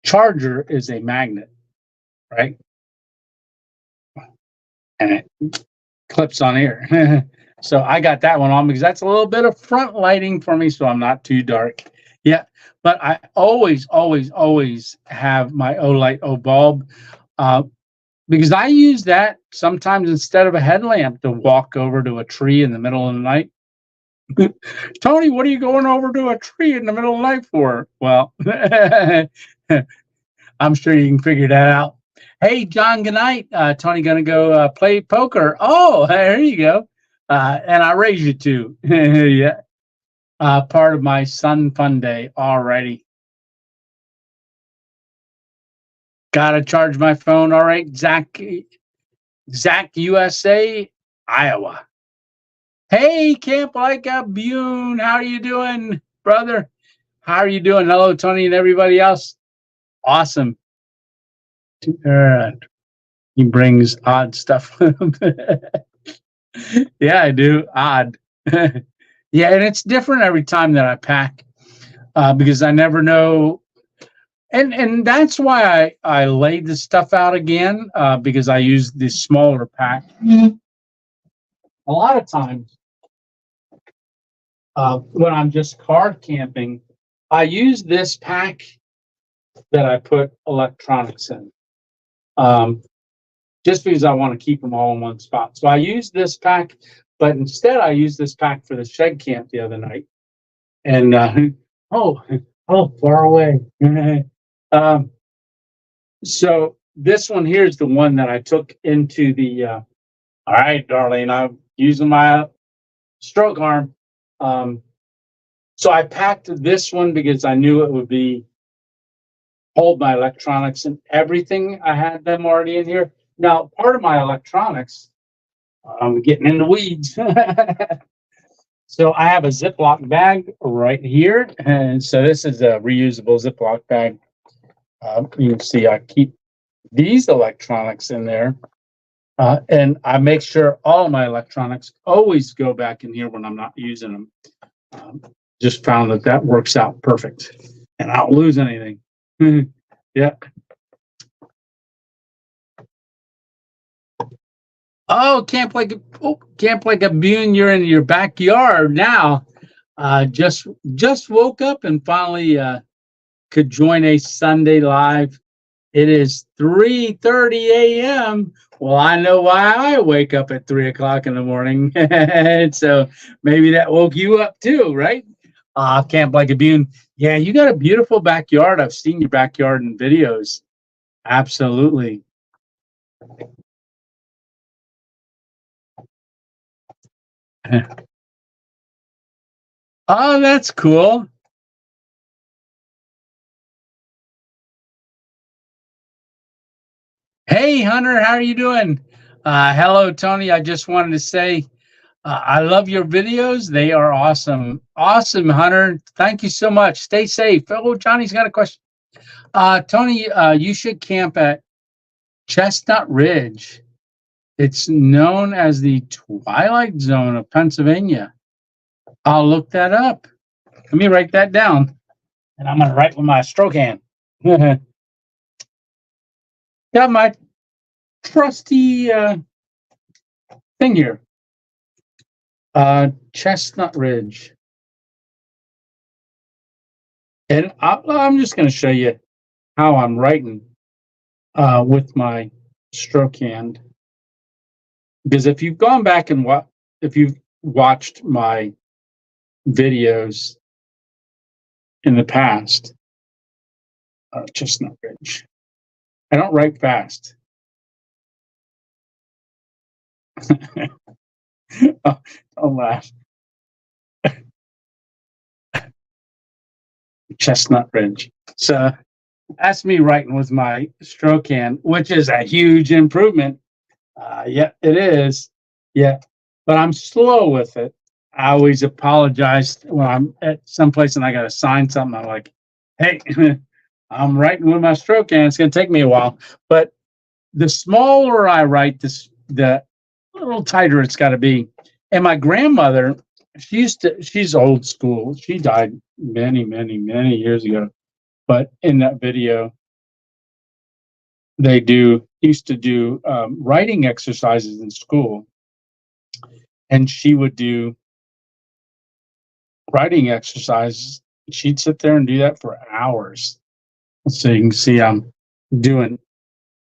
charger is a magnet, right? And it clips on here. So I got that one on because that's a little bit of front lighting for me, so I'm not too dark. Yeah, but I always have my Olight O bulb because I use that sometimes instead of a headlamp to walk over to a tree in the middle of the night. Tony, what are you going over to a tree in the middle of the night for? Well, I'm sure you can figure that out. Hey, John, good night. Tony gonna go play poker. Oh, there you go. And I raise you too. Yeah. Part of my Sun Fun Day already. Gotta charge my phone. All right, Zach, USA, Iowa. Hey, Camp Like a Bune, how are you doing, brother? How are you doing? Hello, Tony, and everybody else. Awesome. He brings odd stuff. Yeah, I do. Odd. Yeah, and it's different every time that I pack because I never know. And that's why I laid this stuff out again because I use the smaller pack. A lot of times when I'm just car camping, I use this pack that I put electronics in just because I want to keep them all in one spot. So I use this pack, but instead I use this pack for the shed camp the other night. And far away. So this one here is the one that I took into the. All right, Darlene, I'm using my stroke arm. So I packed this one because I knew it would hold my electronics and everything. I had them already in here. Now, part of my electronics, I'm getting in the weeds. So I have a Ziploc bag right here. And so this is a reusable Ziploc bag. You can see I keep these electronics in there. And I make sure all of my electronics always go back in here when I'm not using them. Just found that works out perfect. And I don't lose anything. Yeah. Oh, Camp Like a Bune, you're in your backyard now. Just woke up and finally could join a Sunday live. It is 3:30 a.m. Well, I know why I wake up at 3 o'clock in the morning. So maybe that woke you up too, right? Camp Like a Bune. Yeah, you got a beautiful backyard. I've seen your backyard in videos. Absolutely. Oh, that's cool. Hey, Hunter, how are you doing? Hello, Tony. I just wanted to say I love your videos. They are awesome. Awesome, Hunter. Thank you so much. Stay safe. Oh, Johnny's got a question. Tony, you should camp at Chestnut Ridge. It's known as the Twilight Zone of Pennsylvania. I'll look that up. Let me write that down. And I'm going to write with my stroke hand. Got my trusty thing here. Chestnut Ridge. And I'm just going to show you how I'm writing with my stroke hand. Because if you've gone back and if you've watched my videos in the past, Chestnut Ridge, I don't write fast. I'll laugh. Chestnut Ridge. So that's me writing with my stroke hand, which is a huge improvement. Yeah, it is. Yeah, but I'm slow with it. I always apologize when I'm at someplace and I got to sign something. I'm like, hey, I'm writing with my stroke hand. It's going to take me a while. But the smaller I write, the little tighter it's got to be. And my grandmother, she's old school. She died many, many, many years ago. But in that video, they used to do writing exercises in school. And she would do writing exercises. She'd sit there and do that for hours. So you can see I'm doing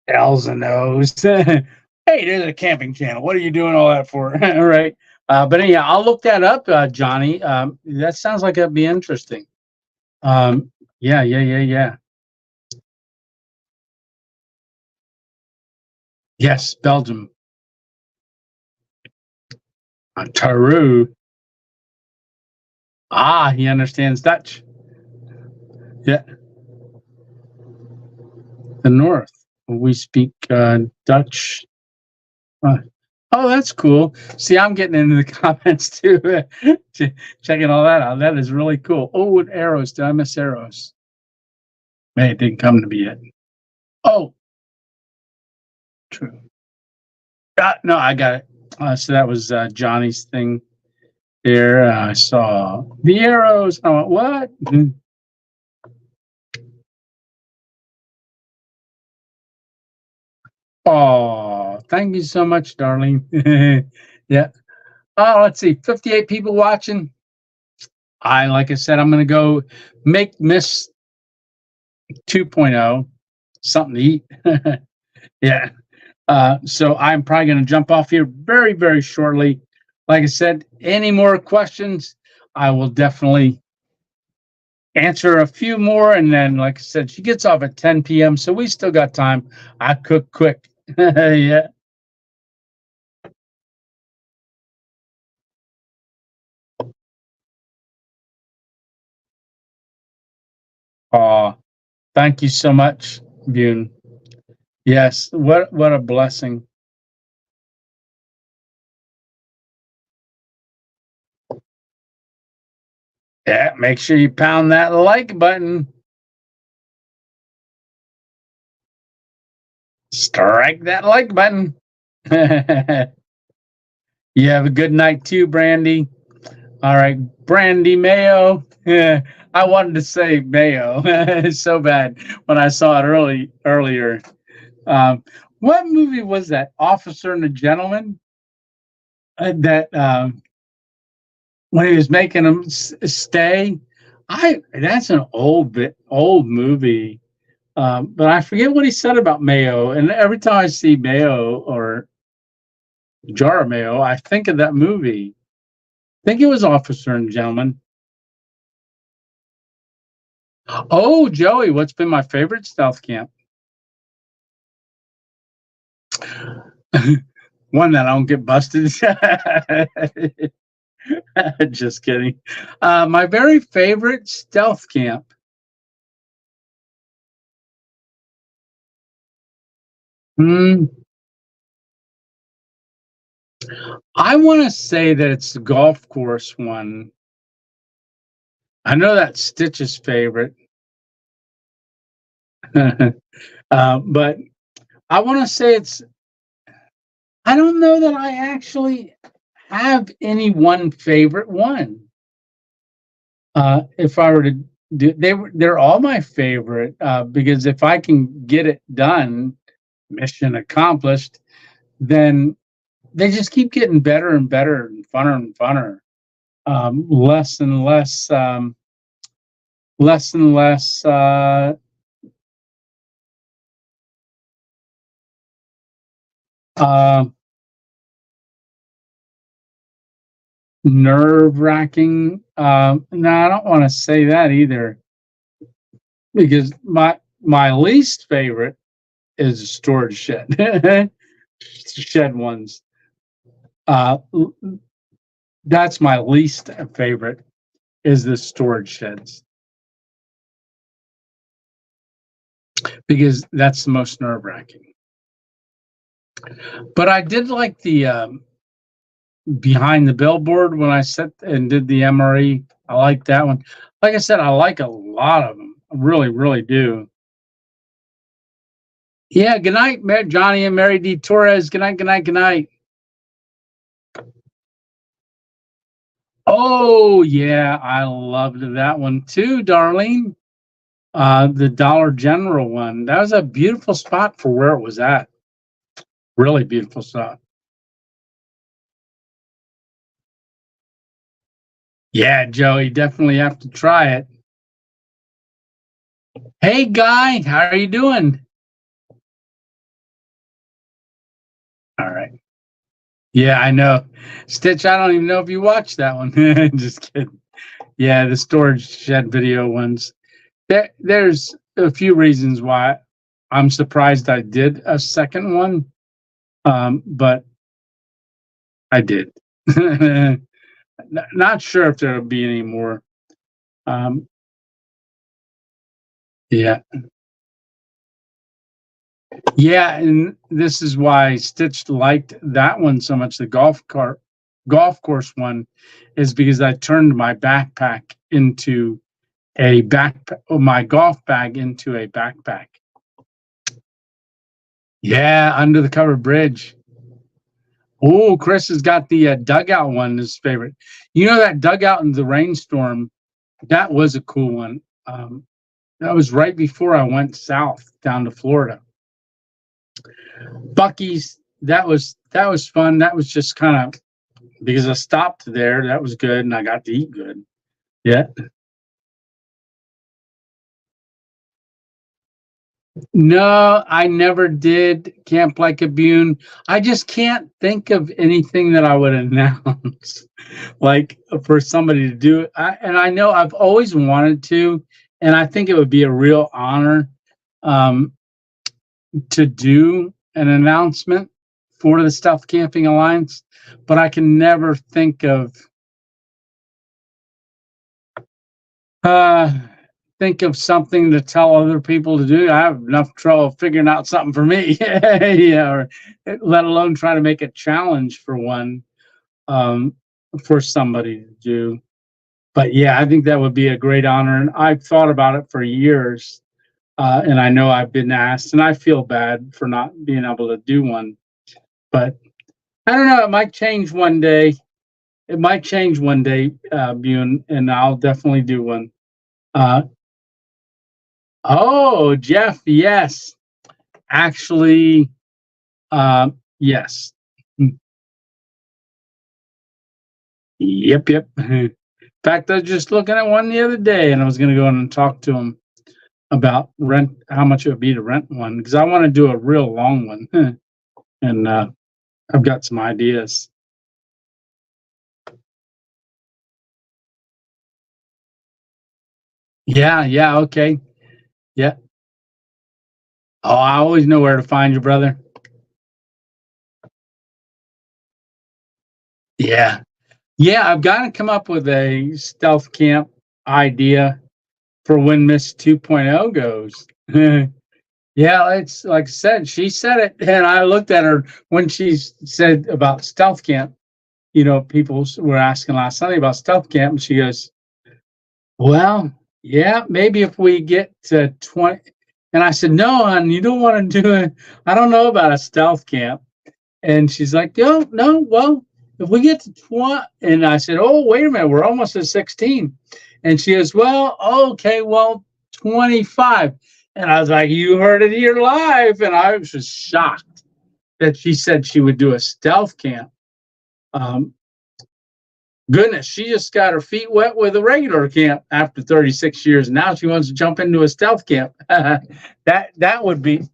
L's and O's. Hey, there's a camping channel. What are you doing all that for? All right. But anyhow, I'll look that up, Johnny. That sounds like it'd be interesting. Yeah. Yes, Belgium. Taru. He understands Dutch. Yeah. The North. We speak Dutch. Oh, that's cool. See, I'm getting into the comments too, checking all that out. That is really cool. Oh, and arrows. Did I miss arrows? Man, it didn't come to me yet. Oh, true. No, I got it. So that was Johnny's thing there. I saw the arrows. I went, what? Oh, thank you so much, darling. Yeah. Oh, let's see. 58 people watching. Like I said, I'm going to go make Miss 2.0 something to eat. Yeah. So I'm probably going to jump off here very, very shortly. Like I said, any more questions, I will definitely answer a few more. And then, like I said, she gets off at 10 p.m. So we still got time. I cook quick. Yeah. Thank you so much, Bune. Yes, what a blessing. Yeah, make sure you pound that like button. Strike that like button. You have a good night too, Brandy. All right, Brandy Mayo. Yeah, I wanted to say Mayo. It's so bad when I saw it earlier. What movie was that? Officer and a Gentleman. That when he was making them stay. That's an old movie, but I forget what he said about mayo. And every time I see mayo or jar of mayo, I think of that movie. I think it was Officer and Gentleman. Oh, Joey, what's been my favorite stealth camp? One that I don't get busted. Just kidding. My very favorite stealth camp. I want to say that it's the golf course one. I know that's Stitch's favorite. But I want to say I don't know that I actually have any one favorite one. If I were to do, they're all my favorite, because if I can get it done, mission accomplished, then they just keep getting better and better and funner and funner. Less and less nerve-wracking. No, I don't want to say that either, because my least favorite is the storage shed. Shed ones. That's my least favorite, is the storage sheds, because that's the most nerve-wracking. But I did like the behind the billboard when I set and did the MRE. I like that one. Like I said, I like a lot of them. I really, really do. Yeah, good night, Johnny and Mary D. Torres. Good night, good night, good night. Oh, yeah, I loved that one too, darling. The Dollar General one. That was a beautiful spot for where it was at. Really beautiful spot. Yeah, Joey, definitely have to try it. Hey, Guy, how are you doing? All right. Yeah, I know. Stitch, I don't even know if you watched that one. Just kidding. Yeah, the storage shed video ones. There's a few reasons why I'm surprised I did a second one, but I did. Not sure if there'll be any more. Yeah. Yeah, and this is why Stitch liked that one so much. The golf course one is because I turned my backpack into a my golf bag into a backpack. Yeah, under the covered bridge. Oh, Chris has got the dugout one, his favorite. You know, that dugout in the rainstorm, that was a cool one. That was right before I went south down to Florida. Bucky's, that was fun. That was just kind of because I stopped there. That was good, and I got to eat good. Yeah. No, I never did Camp Like a Bune. I just can't think of anything that I would announce, like for somebody to do it. And I know I've always wanted to, and I think it would be a real honor to do an announcement for the Stealth Camping Alliance, but I can never think of something to tell other people to do. I have enough trouble figuring out something for me, yeah, or let alone try to make a challenge for one, for somebody to do. But yeah, I think that would be a great honor, and I've thought about it for years, and I know I've been asked, and I feel bad for not being able to do one. But I don't know. It might change one day. It might change one day, Bune, and I'll definitely do one. Oh, Jeff, yes. Actually, yes. Yep, yep. In fact, I was just looking at one the other day, and I was going to go in and talk to him about rent, how much it would be to rent one, because I want to do a real long one, and I've got some ideas. Yeah, yeah, okay, yeah. Oh, I always know where to find you, brother. Yeah, yeah. I've got to come up with a stealth camp idea for when Miss 2.0 goes. Yeah, it's like I said, she said it, and I looked at her when she said about stealth camp. You know, people were asking last Sunday about stealth camp, and she goes, "Well, yeah, maybe if we get to 20." And I said, "No, hon, you don't want to do it. I don't know about a stealth camp." And she's like, "No, no, well, if we get to 20," and I said, "Oh, wait a minute, we're almost at 16." And she goes, "Well, okay, well, 25." And I was like, "You heard it here live." And I was just shocked that she said she would do a stealth camp. Um, Goodness, she just got her feet wet with a regular camp after 36 years. Now she wants to jump into a stealth camp. That would be,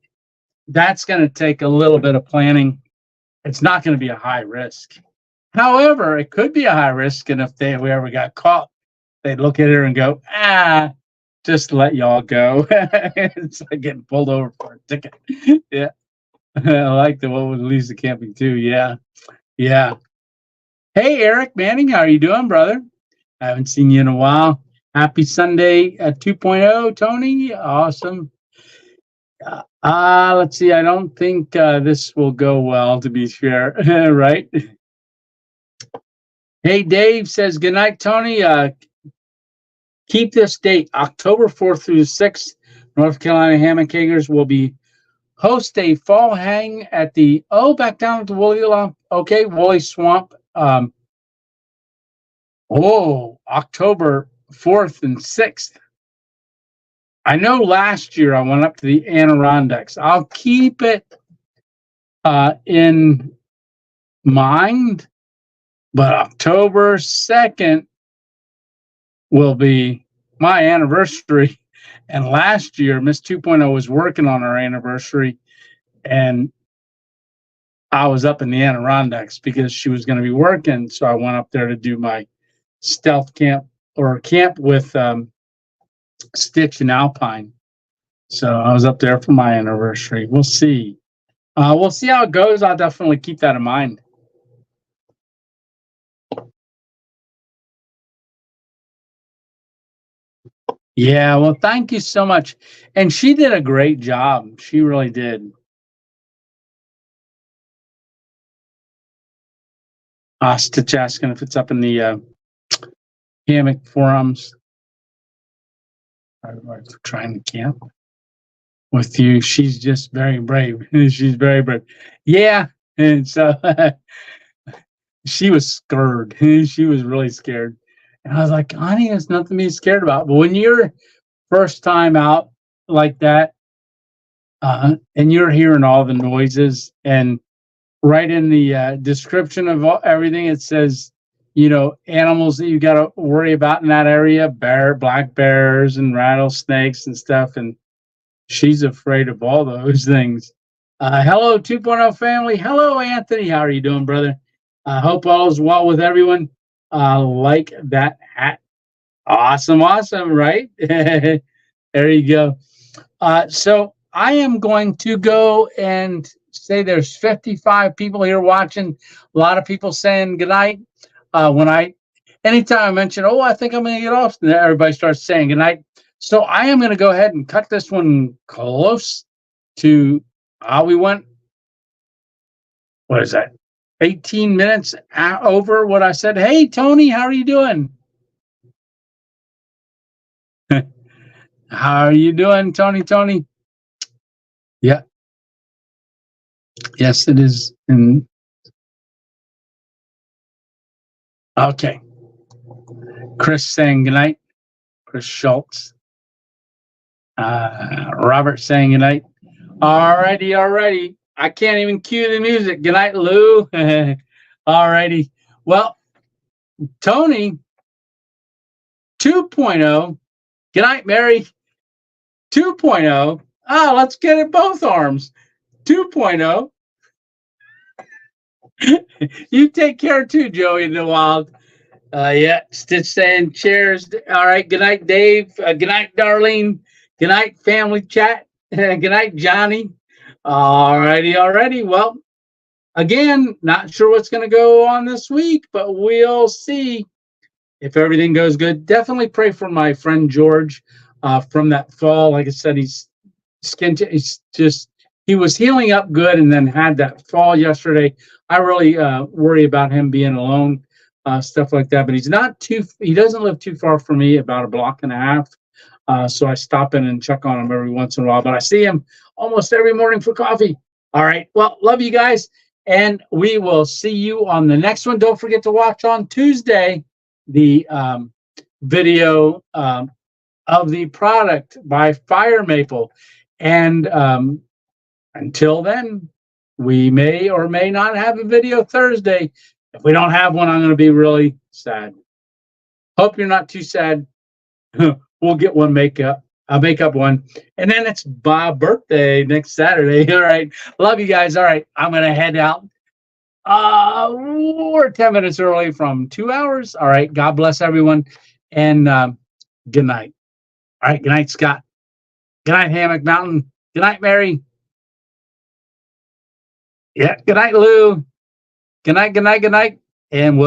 that's going to take a little bit of planning. It's not going to be a high risk. However, it could be a high risk, and if we ever got caught, they'd look at her and go, just let y'all go. It's like getting pulled over for a ticket. Yeah. I like the one with Lisa camping too. Yeah. Yeah. Hey, Eric Manning, how are you doing, brother? I haven't seen you in a while. Happy Sunday at 2.0, Tony. Awesome. Let's see. I don't think this will go well, to be fair, right? Hey, Dave says, good night, Tony. Keep this date, October 4th through the 6th. North Carolina Ham and Kegers will be host a fall hang at the, back down at the Woolly Swamp. October 4th and 6th. I know last year I went up to the Adirondacks. I'll keep it in mind, but October 2nd will be my anniversary. And last year, Miss 2.0 was working on our anniversary, and I was up in the Adirondacks because she was going to be working. So I went up there to do my stealth camp or camp with Stitch and Alpine. So I was up there for my anniversary. We'll see. We'll see how it goes. I'll definitely keep that in mind. Yeah, well, thank you so much. And she did a great job. She really did. Stitch asking if it's up in the hammock forums. Trying to camp with you. She's just very brave. She's very brave. Yeah. And so she was scared. She was really scared. And I was like, honey, there's nothing to be scared about. But when you're first time out like that, and you're hearing all the noises, and right in the description of everything, it says, animals that you got to worry about in that area, black bears and rattlesnakes and stuff. And she's afraid of all those things. Hello, 2.0 family. Hello, Anthony. How are you doing, brother? I hope all is well with everyone. Like that hat. Awesome, right? There you go. So I am going to go and say there's 55 people here watching. A lot of people saying goodnight. Anytime I mention, I think I'm going to get off, everybody starts saying goodnight. So I am going to go ahead and cut this one close to, we went, what is that? 18 minutes over what I said. Hey, Tony, how are you doing? How are you doing, Tony? Yeah. Yes, it is. Okay. Chris saying goodnight. Chris Schultz. Robert saying goodnight. Alrighty. I can't even cue the music. Good night, Lou. Alrighty. Well, Tony 2.0. Good night, Mary 2.0. Oh, let's get it both arms. 2.0. You take care too, Joey in the wild. Yeah, Stitch saying cheers. All right. Good night, Dave. Good night, Darlene. Good night, family chat. Good night, Johnny. All righty. Well, again, not sure what's going to go on this week, but we'll see if everything goes good. Definitely pray for my friend George from that fall. Like I said, he's he was healing up good and then had that fall yesterday. I really worry about him being alone, stuff like that. But he doesn't live too far from me, about a block and a half. So I stop in and check on him every once in a while. But I see him almost every morning for coffee. All right. Well, love you guys. And we will see you on the next one. Don't forget to watch on Tuesday the video of the product by FireMaple. And until then, we may or may not have a video Thursday. If we don't have one, I'm going to be really sad. Hope you're not too sad. We'll get one makeup one. And then it's Bob's birthday next Saturday. All right. Love you guys. All right. I'm going to head out. We're 10 minutes early from 2 hours. All right. God bless everyone. And good night. All right. Good night, Scott. Good night, Hammock Mountain. Good night, Mary. Yeah. Good night, Lou. Good night. And we'll